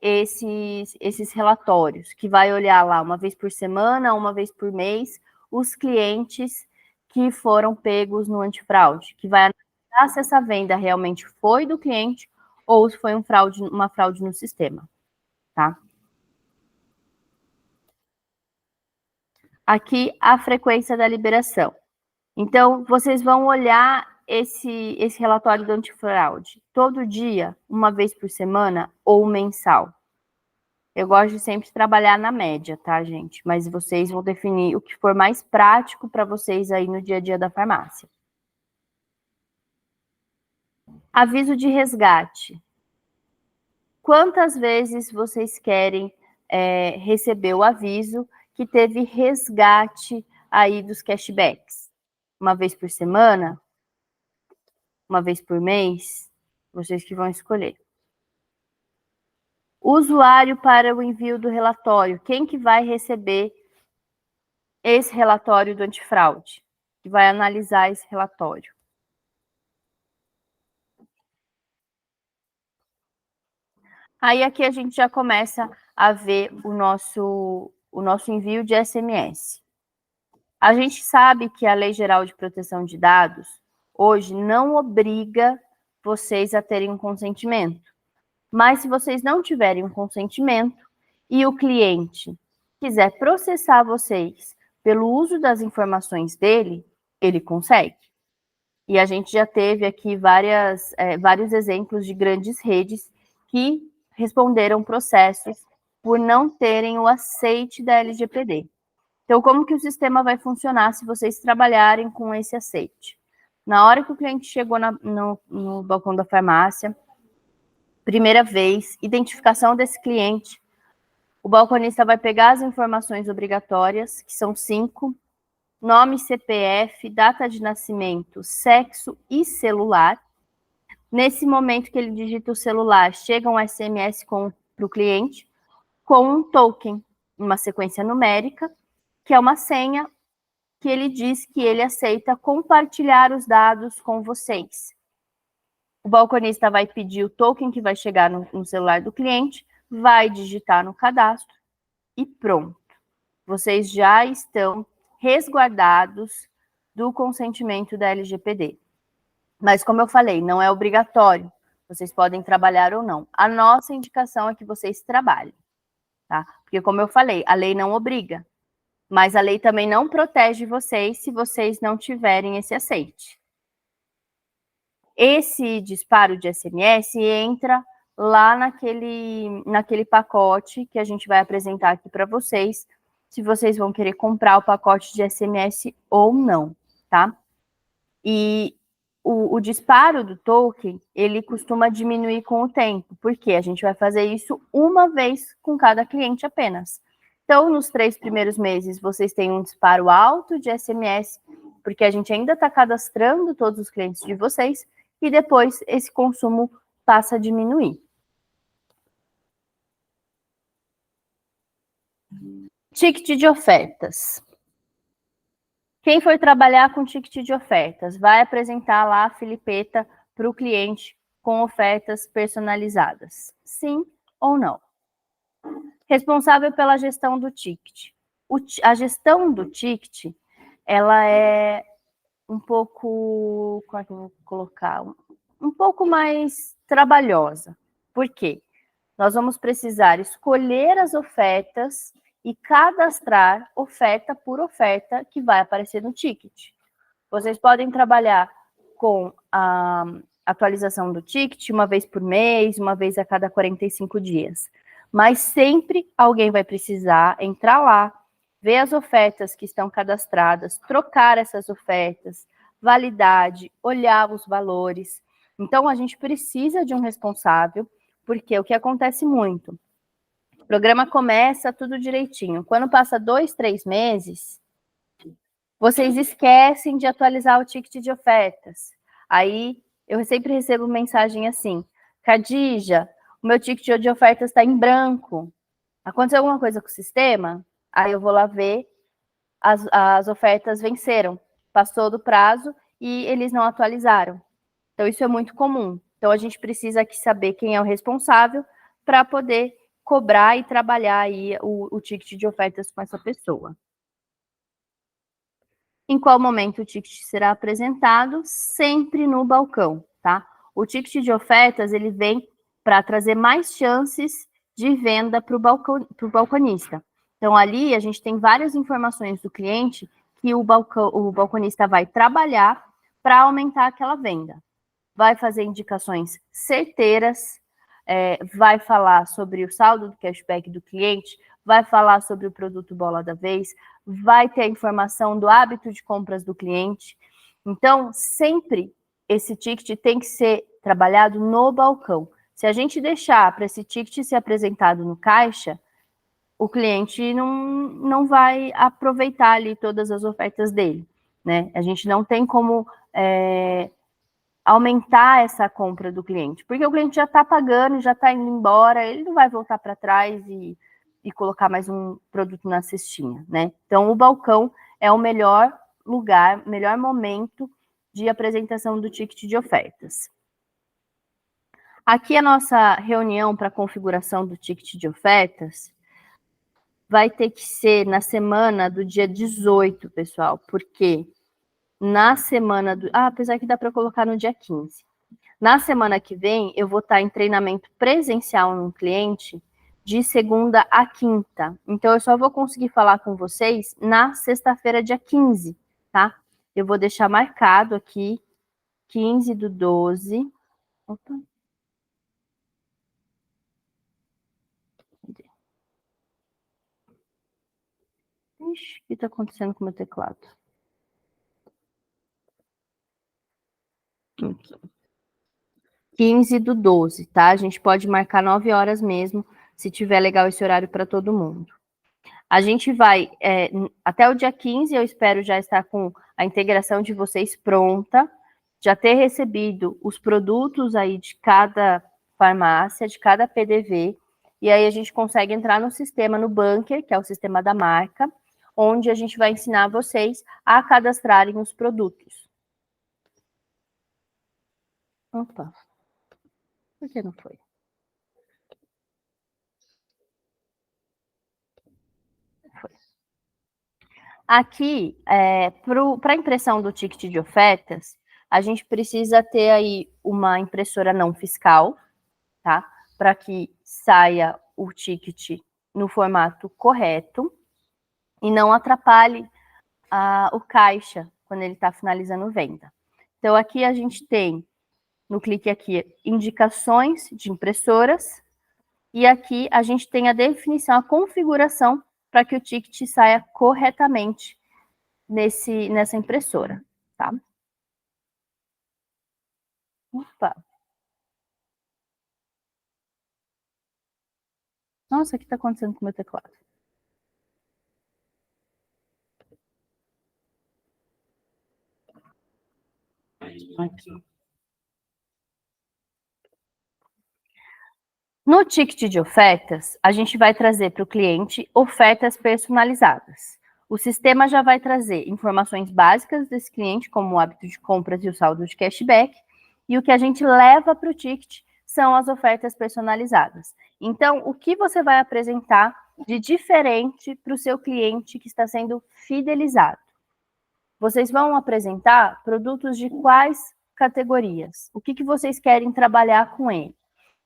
[SPEAKER 1] esses relatórios? Que vai olhar lá uma vez por semana, uma vez por mês, os clientes que foram pegos no antifraude, que vai analisar se essa venda realmente foi do cliente ou se foi uma fraude no sistema, tá? Aqui, a frequência da liberação. Então, vocês vão olhar esse relatório do antifraude todo dia, uma vez por semana ou mensal. Eu gosto de sempre trabalhar na média, tá, gente? Mas vocês vão definir o que for mais prático para vocês aí no dia a dia da farmácia. Aviso de resgate. Quantas vezes vocês querem receber o aviso que teve resgate aí dos cashbacks? Uma vez por semana? Uma vez por mês? Vocês que vão escolher. Usuário para o envio do relatório. Quem que vai receber esse relatório do antifraude? Que vai analisar esse relatório? Aí aqui a gente já começa a ver o nosso envio de SMS. A gente sabe que a Lei Geral de Proteção de Dados hoje não obriga vocês a terem um consentimento. Mas se vocês não tiverem um consentimento e o cliente quiser processar vocês pelo uso das informações dele, ele consegue. E a gente já teve aqui vários exemplos de grandes redes que responderam processos por não terem o aceite da LGPD. Então, como que o sistema vai funcionar se vocês trabalharem com esse aceite? Na hora que o cliente chegou no balcão da farmácia, primeira vez, identificação desse cliente, o balconista vai pegar as informações obrigatórias, que são 5, nome, CPF, data de nascimento, sexo e celular. Nesse momento que ele digita o celular, chega um SMS para o cliente com um token, uma sequência numérica, que é uma senha que ele diz que ele aceita compartilhar os dados com vocês. O balconista vai pedir o token que vai chegar no celular do cliente, vai digitar no cadastro e pronto. Vocês já estão resguardados do consentimento da LGPD. Mas, como eu falei, não é obrigatório. Vocês podem trabalhar ou não. A nossa indicação é que vocês trabalhem, tá? Porque, como eu falei, a lei não obriga. Mas a lei também não protege vocês se vocês não tiverem esse aceite. Esse disparo de SMS entra lá naquele pacote que a gente vai apresentar aqui para vocês, se vocês vão querer comprar o pacote de SMS ou não, tá? E o disparo do token, ele costuma diminuir com o tempo, porque a gente vai fazer isso uma vez com cada cliente apenas. Então, nos 3 primeiros meses, vocês têm um disparo alto de SMS, porque a gente ainda está cadastrando todos os clientes de vocês, e depois esse consumo passa a diminuir. Ticket de ofertas. Quem for trabalhar com ticket de ofertas vai apresentar lá a filipeta para o cliente com ofertas personalizadas. Sim ou não? Responsável pela gestão do ticket. A gestão do ticket, ela é um pouco, como é que eu vou colocar? Um pouco mais trabalhosa. Por quê? Nós vamos precisar escolher as ofertas e cadastrar oferta por oferta que vai aparecer no ticket. Vocês podem trabalhar com a atualização do ticket uma vez por mês, uma vez a cada 45 dias. Mas sempre alguém vai precisar entrar lá, ver as ofertas que estão cadastradas, trocar essas ofertas, validade, olhar os valores. Então, a gente precisa de um responsável, porque o que acontece muito? O programa começa tudo direitinho. Quando passa 2, 3 meses, vocês esquecem de atualizar o ticket de ofertas. Aí, eu sempre recebo mensagem assim, Khadija, o meu ticket de ofertas está em branco. Aconteceu alguma coisa com o sistema? Aí eu vou lá ver, as ofertas venceram. Passou do prazo e eles não atualizaram. Então, isso é muito comum. Então, a gente precisa aqui saber quem é o responsável para poder cobrar e trabalhar aí o ticket de ofertas com essa pessoa. Em qual momento o ticket será apresentado? Sempre no balcão, tá? O ticket de ofertas, ele vem para trazer mais chances de venda para o balconista. Então, ali a gente tem várias informações do cliente que o balconista vai trabalhar para aumentar aquela venda. Vai fazer indicações certeiras, vai falar sobre o saldo do cashback do cliente, vai falar sobre o produto bola da vez, vai ter a informação do hábito de compras do cliente. Então, sempre esse ticket tem que ser trabalhado no balcão. Se a gente deixar para esse ticket ser apresentado no caixa, o cliente não vai aproveitar ali todas as ofertas dele, né? A gente não tem como aumentar essa compra do cliente, porque o cliente já está pagando, já está indo embora, ele não vai voltar para trás e colocar mais um produto na cestinha, né? Então, o balcão é o melhor lugar, melhor momento de apresentação do ticket de ofertas. Aqui a nossa reunião para configuração do ticket de ofertas vai ter que ser na semana do dia 18, pessoal, porque na semana do... apesar que dá para colocar no dia 15. Na semana que vem, eu vou estar em treinamento presencial no cliente de segunda a quinta. Então, eu só vou conseguir falar com vocês na sexta-feira, dia 15, tá? Eu vou deixar marcado aqui, 15/12. Opa. Ixi, o que está acontecendo com o meu teclado? Aqui. 15/12, tá? A gente pode marcar 9 horas mesmo, se tiver legal esse horário para todo mundo. A gente vai, até o dia 15, eu espero já estar com a integração de vocês pronta, já ter recebido os produtos aí de cada farmácia, de cada PDV, e aí a gente consegue entrar no sistema, no Bunker, que é o sistema da marca, onde a gente vai ensinar vocês a cadastrarem os produtos. Opa, por que não foi? Foi. Aqui, para a impressão do ticket de ofertas, a gente precisa ter aí uma impressora não fiscal, tá? Para que saia o ticket no formato correto e não atrapalhe o caixa quando ele está finalizando venda. Então, aqui a gente tem, no clique aqui, indicações de impressoras, e aqui a gente tem a definição, a configuração para que o ticket saia corretamente nessa impressora, tá? Opa! Nossa, o que está acontecendo com o meu teclado? Aqui. No ticket de ofertas, a gente vai trazer para o cliente ofertas personalizadas. O sistema já vai trazer informações básicas desse cliente, como o hábito de compras e o saldo de cashback, e o que a gente leva para o ticket são as ofertas personalizadas. Então, o que você vai apresentar de diferente para o seu cliente que está sendo fidelizado? Vocês vão apresentar produtos de quais categorias? O que vocês querem trabalhar com ele?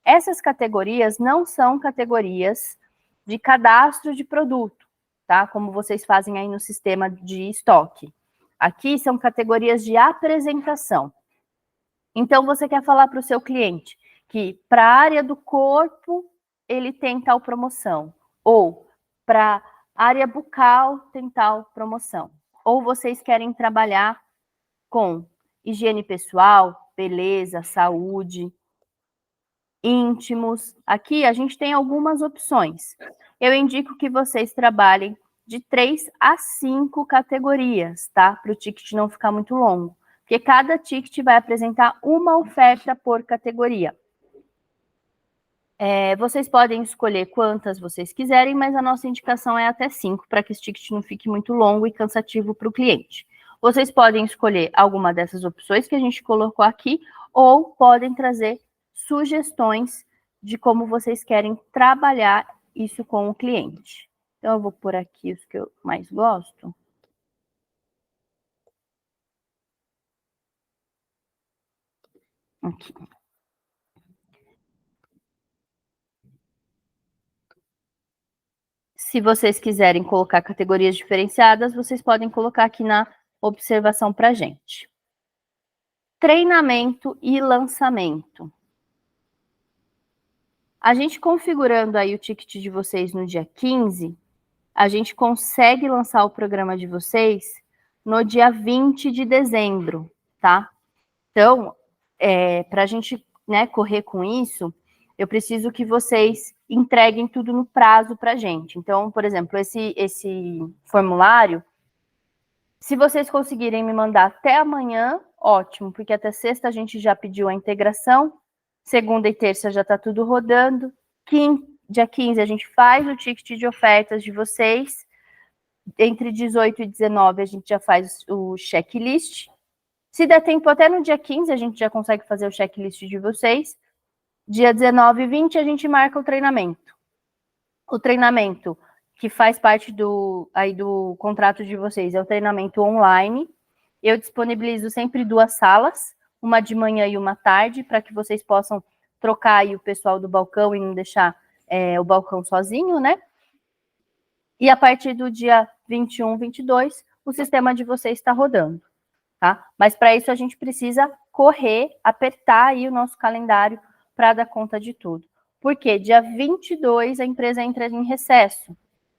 [SPEAKER 1] Essas categorias não são categorias de cadastro de produto, tá? Como vocês fazem aí no sistema de estoque. Aqui são categorias de apresentação. Então, você quer falar para o seu cliente que para a área do corpo ele tem tal promoção, ou para a área bucal tem tal promoção. Ou vocês querem trabalhar com higiene pessoal, beleza, saúde, íntimos. Aqui a gente tem algumas opções. Eu indico que vocês trabalhem de 3 a 5 categorias, tá? Para o ticket não ficar muito longo. Porque cada ticket vai apresentar uma oferta por categoria. Vocês podem escolher quantas vocês quiserem, mas a nossa indicação é até 5, para que esse ticket não fique muito longo e cansativo para o cliente. Vocês podem escolher alguma dessas opções que a gente colocou aqui, ou podem trazer sugestões de como vocês querem trabalhar isso com o cliente. Então, eu vou pôr aqui os que eu mais gosto. Aqui. Se vocês quiserem colocar categorias diferenciadas, vocês podem colocar aqui na observação para a gente. Treinamento e lançamento. A gente configurando aí o ticket de vocês no dia 15, a gente consegue lançar o programa de vocês no dia 20 de dezembro, tá? Então, para a gente, né, correr com isso, eu preciso que vocês entreguem tudo no prazo para a gente. Então, por exemplo, esse formulário, se vocês conseguirem me mandar até amanhã, ótimo, porque até sexta a gente já pediu a integração, segunda e terça já está tudo rodando, dia 15 a gente faz o ticket de ofertas de vocês, entre 18 e 19 a gente já faz o checklist. Se der tempo, até no dia 15 a gente já consegue fazer o checklist de vocês. Dia 19 e 20 a gente marca o treinamento. O treinamento que faz parte do contrato de vocês é o treinamento online. Eu disponibilizo sempre 2 salas, uma de manhã e uma à tarde, para que vocês possam trocar aí o pessoal do balcão e não deixar o balcão sozinho, né? E a partir do dia 21, 22, o sistema de vocês está rodando, tá? Mas para isso a gente precisa correr, apertar aí o nosso calendário para dar conta de tudo. Porque dia 22 a empresa entra em recesso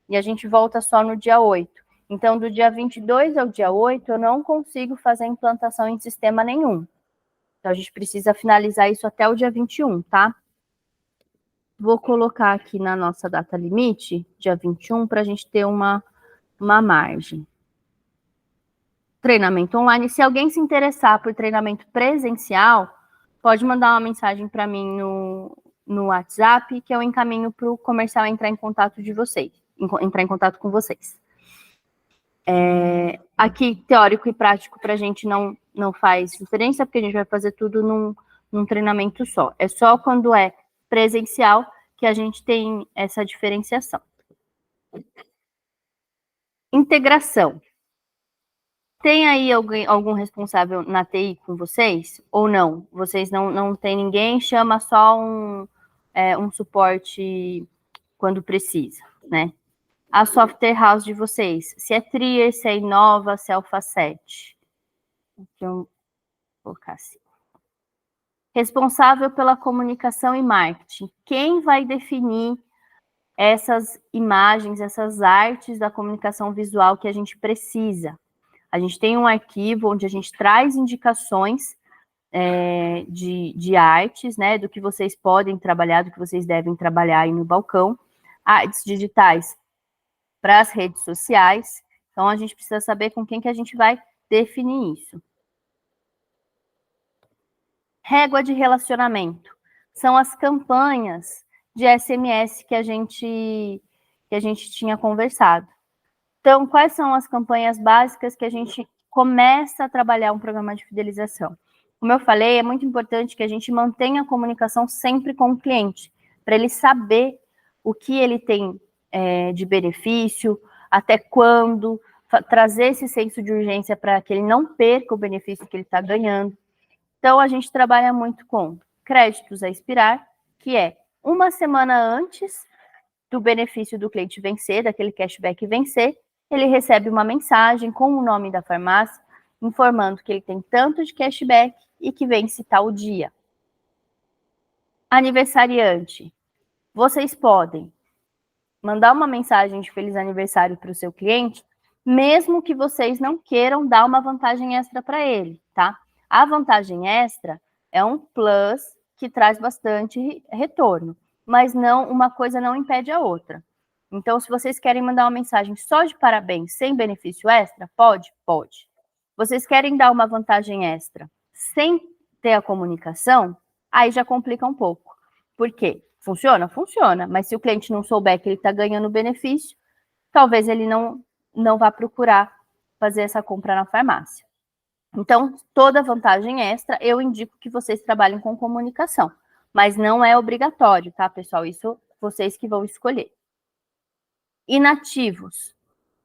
[SPEAKER 1] e a gente volta só no dia 8. Então, do dia 22 ao dia 8, eu não consigo fazer implantação em sistema nenhum. Então, a gente precisa finalizar isso até o dia 21, tá? Vou colocar aqui na nossa data limite, dia 21, para a gente ter uma margem. Treinamento online. Se alguém se interessar por treinamento presencial, pode mandar uma mensagem para mim no WhatsApp, que eu encaminho para o comercial entrar em contato com vocês. Aqui, teórico e prático, para a gente não faz diferença, porque a gente vai fazer tudo num treinamento só. É só quando é presencial que a gente tem essa diferenciação. Integração. Tem aí algum responsável na TI com vocês? Ou não? Vocês não tem ninguém, chama só um suporte quando precisa, né? A software house de vocês, se é Trier, se é Inova, se é Alphacet. Então, vou colocar assim. Responsável pela comunicação e marketing. Quem vai definir essas imagens, essas artes da comunicação visual que a gente precisa? A gente tem um arquivo onde a gente traz indicações de artes, né, do que vocês podem trabalhar, do que vocês devem trabalhar aí no balcão. Artes digitais para as redes sociais. Então, a gente precisa saber com quem que a gente vai definir isso. Régua de relacionamento. São as campanhas de SMS que a gente tinha conversado. Então, quais são as campanhas básicas que a gente começa a trabalhar um programa de fidelização? Como eu falei, é muito importante que a gente mantenha a comunicação sempre com o cliente, para ele saber o que ele tem de benefício, até quando, trazer esse senso de urgência para que ele não perca o benefício que ele está ganhando. Então, a gente trabalha muito com créditos a expirar, que é uma semana antes do benefício do cliente vencer, daquele cashback vencer, ele recebe uma mensagem com o nome da farmácia, informando que ele tem tanto de cashback e que vence tal dia. Aniversariante. Vocês podem mandar uma mensagem de feliz aniversário para o seu cliente, mesmo que vocês não queiram dar uma vantagem extra para ele, tá? A vantagem extra é um plus que traz bastante retorno, mas uma coisa não impede a outra. Então, se vocês querem mandar uma mensagem só de parabéns, sem benefício extra, pode? Pode. Vocês querem dar uma vantagem extra sem ter a comunicação, aí já complica um pouco. Por quê? Funciona? Funciona, mas se o cliente não souber que ele está ganhando benefício, talvez ele não vá procurar fazer essa compra na farmácia. Então, toda vantagem extra, eu indico que vocês trabalhem com comunicação, mas não é obrigatório, tá, pessoal? Isso vocês que vão escolher. Inativos.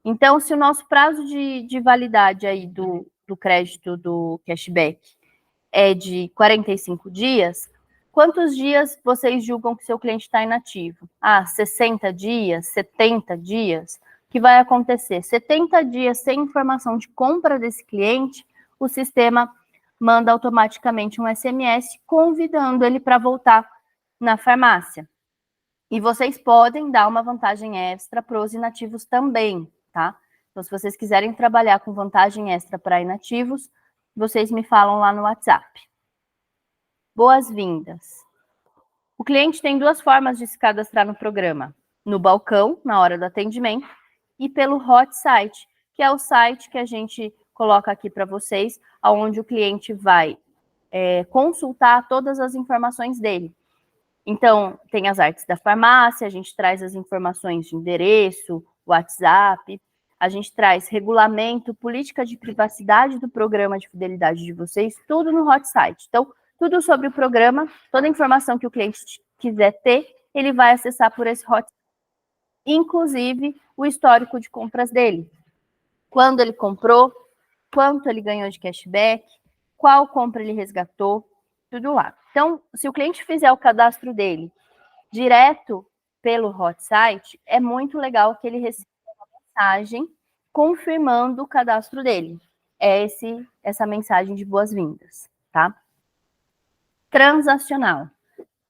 [SPEAKER 1] Então, se o nosso prazo de validade aí do crédito do cashback é de 45 dias, quantos dias vocês julgam que seu cliente está inativo? 60 dias, 70 dias? O que vai acontecer? 70 dias sem informação de compra desse cliente, o sistema manda automaticamente um SMS convidando ele para voltar na farmácia. E vocês podem dar uma vantagem extra para os inativos também, tá? Então, se vocês quiserem trabalhar com vantagem extra para inativos, vocês me falam lá no WhatsApp. Boas-vindas. O cliente tem duas formas de se cadastrar no programa: no balcão, na hora do atendimento, e pelo hot site, que é o site que a gente coloca aqui para vocês, onde o cliente vai consultar todas as informações dele. Então, tem as artes da farmácia, a gente traz as informações de endereço, WhatsApp, a gente traz regulamento, política de privacidade do programa de fidelidade de vocês, tudo no hot site. Então, tudo sobre o programa, toda a informação que o cliente quiser ter, ele vai acessar por esse hot site. Inclusive, o histórico de compras dele. Quando ele comprou, quanto ele ganhou de cashback, qual compra ele resgatou, tudo lá. Então, se o cliente fizer o cadastro dele direto pelo hot site, é muito legal que ele receba uma mensagem confirmando o cadastro dele. É essa mensagem de boas-vindas, tá? Transacional.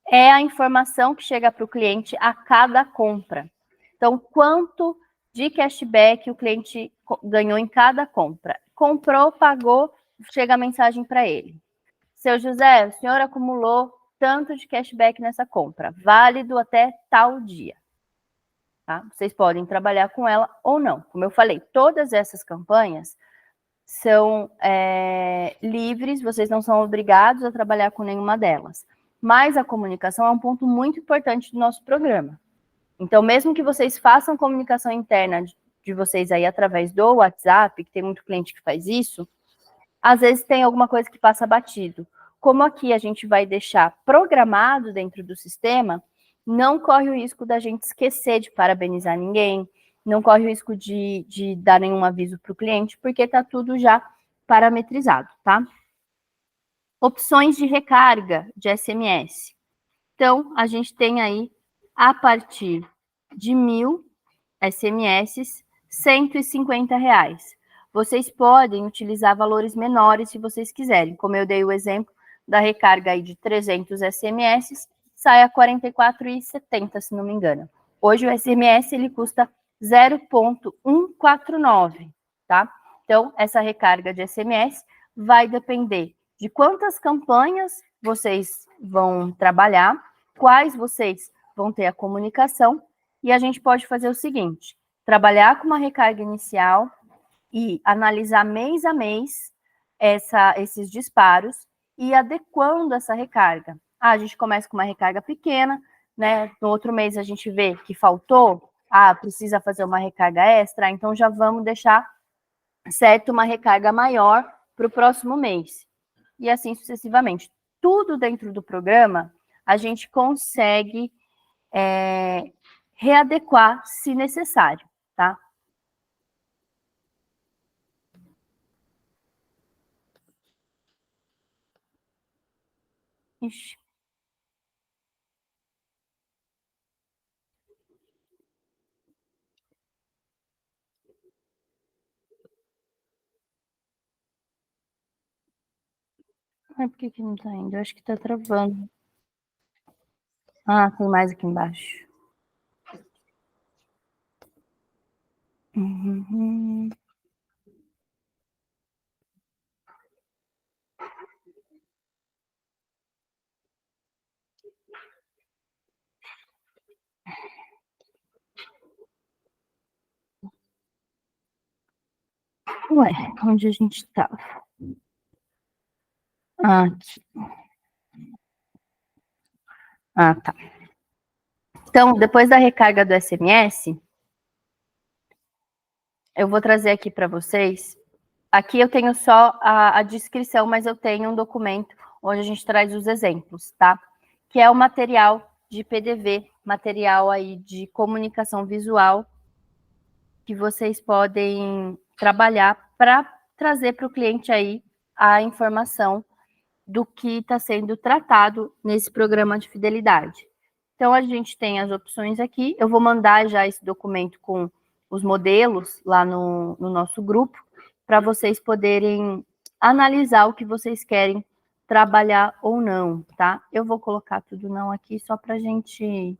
[SPEAKER 1] É a informação que chega para o cliente a cada compra. Então, quanto de cashback o cliente ganhou em cada compra? Comprou, pagou, chega a mensagem para ele. Seu José, o senhor acumulou tanto de cashback nessa compra, válido até tal dia. Tá? Vocês podem trabalhar com ela ou não. Como eu falei, todas essas campanhas são livres, vocês não são obrigados a trabalhar com nenhuma delas. Mas a comunicação é um ponto muito importante do nosso programa. Então, mesmo que vocês façam comunicação interna de vocês aí através do WhatsApp, que tem muito cliente que faz isso, às vezes tem alguma coisa que passa batido. Como aqui a gente vai deixar programado dentro do sistema, não corre o risco da gente esquecer de parabenizar ninguém, não corre o risco de dar nenhum aviso para o cliente, porque está tudo já parametrizado, tá? Opções de recarga de SMS. Então, a gente tem aí, a partir de 1.000 SMS, R$150. Vocês podem utilizar valores menores se vocês quiserem. Como eu dei o exemplo da recarga aí de 300 SMS, sai a R$ 44,70, se não me engano. Hoje o SMS ele custa 0,149, tá? Então, essa recarga de SMS vai depender de quantas campanhas vocês vão trabalhar, quais vocês vão ter a comunicação, e a gente pode fazer o seguinte: trabalhar com uma recarga inicial e analisar mês a mês esses disparos e adequando essa recarga. A gente começa com uma recarga pequena, né? No outro mês a gente vê que faltou, precisa fazer uma recarga extra, então já vamos deixar certo uma recarga maior para o próximo mês. E assim sucessivamente. Tudo dentro do programa a gente consegue readequar se necessário, tá? Ixi. Por que não tá indo? Eu acho que tá travando. Tem mais aqui embaixo. Uhum. Ué, onde a gente estava? Aqui. Tá. Então, depois da recarga do SMS, eu vou trazer aqui para vocês. Aqui eu tenho só a descrição, mas eu tenho um documento onde a gente traz os exemplos, tá? Que é o material de PDV, material aí de comunicação visual, que vocês podem trabalhar para trazer para o cliente aí a informação do que está sendo tratado nesse programa de fidelidade. Então, a gente tem as opções aqui. Eu vou mandar já esse documento com os modelos lá no nosso grupo, para vocês poderem analisar o que vocês querem trabalhar ou não, tá? Eu vou colocar tudo não aqui só para a gente...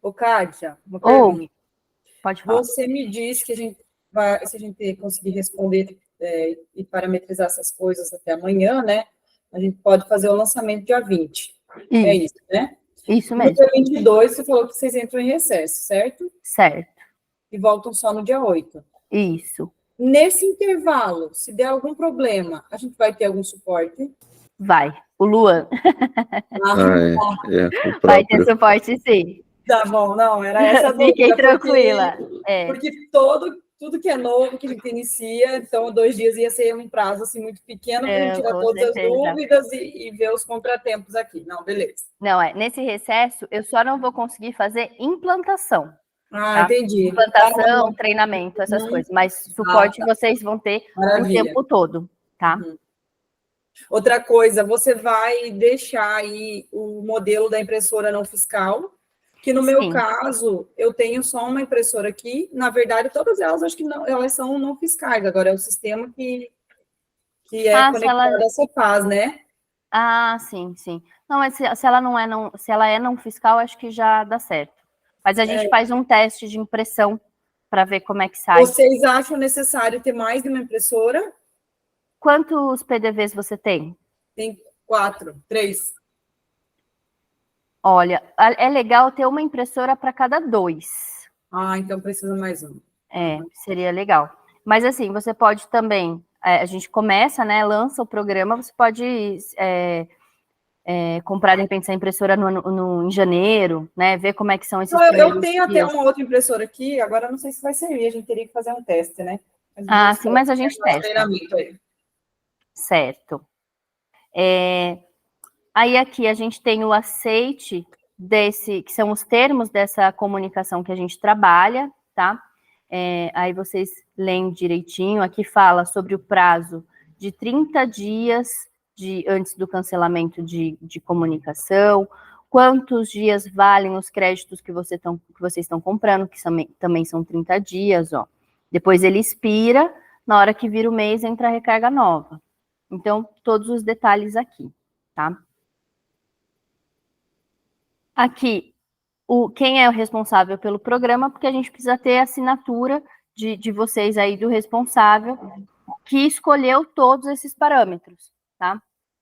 [SPEAKER 3] Ô, Kátia, uma pergunta.
[SPEAKER 1] Pode falar.
[SPEAKER 3] Você me disse que se a gente conseguir responder e parametrizar essas coisas até amanhã, né? A gente pode fazer o lançamento dia 20. É isso, né?
[SPEAKER 1] Isso
[SPEAKER 3] No
[SPEAKER 1] mesmo.
[SPEAKER 3] dia 22, você falou que vocês entram em recesso, certo?
[SPEAKER 1] Certo.
[SPEAKER 3] E voltam só no dia 8.
[SPEAKER 1] Isso.
[SPEAKER 3] Nesse intervalo, se der algum problema, a gente vai ter algum suporte?
[SPEAKER 1] Vai. O Luan. Vai ter suporte, sim.
[SPEAKER 3] Tá bom, não, era essa dúvida.
[SPEAKER 1] Fiquem tranquila.
[SPEAKER 3] Porque tudo que é novo, que a gente inicia, então 2 dias ia ser um prazo assim, muito pequeno para a gente tirar todas as dúvidas e ver os contratempos aqui. Não, beleza.
[SPEAKER 1] Não, nesse recesso, eu só não vou conseguir fazer implantação.
[SPEAKER 3] Tá?
[SPEAKER 1] Entendi. Implantação, treinamento, essas coisas. Mas suporte vocês vão ter o tempo todo, tá?
[SPEAKER 3] Outra coisa, você vai deixar aí o modelo da impressora não fiscal, que no meu caso, eu tenho só uma impressora aqui. Na verdade, todas elas, acho que não, elas são não fiscais. Agora, é o sistema que é conectado à Cepaz, né?
[SPEAKER 1] Ah, sim, sim. Não, mas se ela é não fiscal, acho que já dá certo. Mas a gente faz um teste de impressão para ver como é que sai.
[SPEAKER 3] Vocês acham necessário ter mais de uma impressora?
[SPEAKER 1] Quantos PDVs você tem?
[SPEAKER 3] Tem 3.
[SPEAKER 1] Olha, é legal ter uma impressora para cada 2.
[SPEAKER 3] Ah, então precisa mais um.
[SPEAKER 1] Seria legal. Mas assim, você pode também, a gente começa, né, lança o programa, você pode comprar, de repente, essa impressora em janeiro, né, ver como é que são esses
[SPEAKER 3] Eu tenho até uma outra impressora aqui, agora não sei se vai servir, a gente teria que fazer um teste, né?
[SPEAKER 1] Sim, mas a gente testa. Certo. Aí aqui a gente tem o aceite que são os termos dessa comunicação que a gente trabalha, tá? Aí vocês leem direitinho, aqui fala sobre o prazo de 30 dias antes do cancelamento de comunicação, quantos dias valem os créditos que vocês estão comprando, que também são 30 dias, ó. Depois ele expira, na hora que vira o mês, entra a recarga nova. Então, todos os detalhes aqui, tá? Aqui, quem é o responsável pelo programa, porque a gente precisa ter a assinatura de vocês aí, do responsável, que escolheu todos esses parâmetros, tá?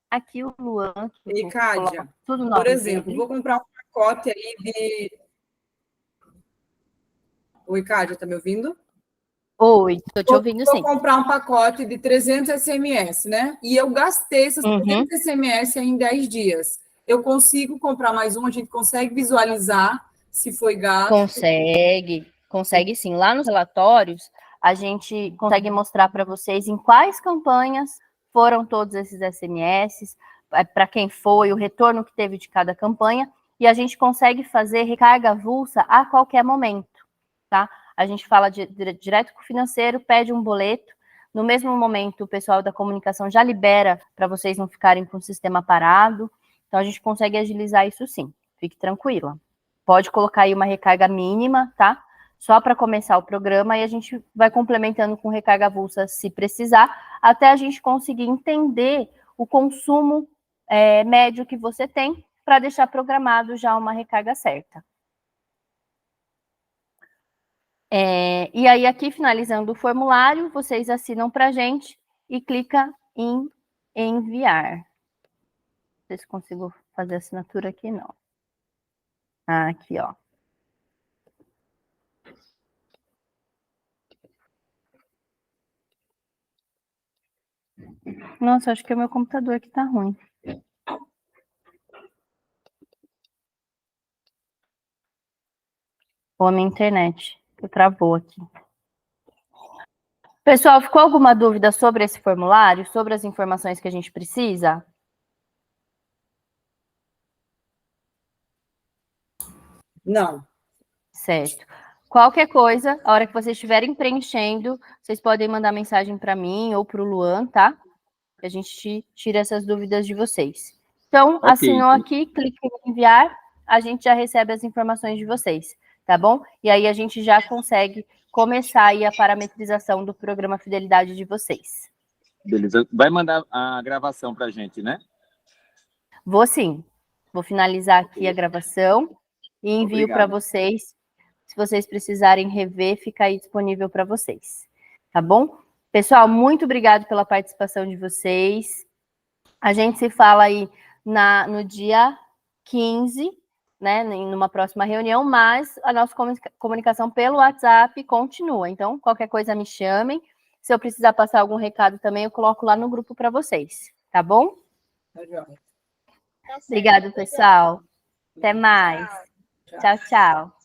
[SPEAKER 1] Aqui o Luan...
[SPEAKER 3] E, Kátia, por exemplo, vou comprar um pacote aí de... Oi, Kátia, tá me ouvindo?
[SPEAKER 1] Oi, tô te ouvindo, sim.
[SPEAKER 3] Vou comprar um pacote de 300 SMS, né? E eu gastei esses 300 SMS em 10 dias. Eu consigo comprar mais um? A gente consegue visualizar se foi gasto?
[SPEAKER 1] Consegue sim. Lá nos relatórios, a gente consegue mostrar para vocês em quais campanhas foram todos esses SMS, para quem foi, o retorno que teve de cada campanha, e a gente consegue fazer recarga avulsa a qualquer momento, tá? A gente fala direto com o financeiro, pede um boleto, no mesmo momento o pessoal da comunicação já libera para vocês não ficarem com o sistema parado, então a gente consegue agilizar isso sim, fique tranquila. Pode colocar aí uma recarga mínima, tá? Só para começar o programa, e a gente vai complementando com recarga avulsa se precisar, até a gente conseguir entender o consumo médio que você tem, para deixar programado já uma recarga certa. E aí, aqui, finalizando o formulário, vocês assinam para a gente e clica em enviar. Não sei se consigo fazer a assinatura aqui, não. Aqui, ó. Nossa, acho que o meu computador aqui tá ruim. Ou a minha internet. Travou aqui. Pessoal, ficou alguma dúvida sobre esse formulário, sobre as informações que a gente precisa?
[SPEAKER 3] Não.
[SPEAKER 1] Certo. Qualquer coisa, a hora que vocês estiverem preenchendo, vocês podem mandar mensagem para mim ou para o Luan, tá? A gente tira essas dúvidas de vocês. Então,
[SPEAKER 2] Ok.
[SPEAKER 1] assinou aqui, clique em enviar, a gente já recebe as informações de vocês, tá bom? E aí a gente já consegue começar aí a parametrização do programa Fidelidade de vocês.
[SPEAKER 2] Beleza. Vai mandar a gravação para a gente, né?
[SPEAKER 1] Vou sim. Vou finalizar aqui a gravação e envio para vocês. Se vocês precisarem rever, fica aí disponível para vocês. Tá bom? Pessoal, muito obrigado pela participação de vocês. A gente se fala aí no dia 15, né, numa próxima reunião, mas a nossa comunicação pelo WhatsApp continua. Então, qualquer coisa me chamem. Se eu precisar passar algum recado também, eu coloco lá no grupo para vocês. Tá bom?
[SPEAKER 3] Tá joia.
[SPEAKER 1] Obrigado, pessoal. Até mais. Tchau, tchau.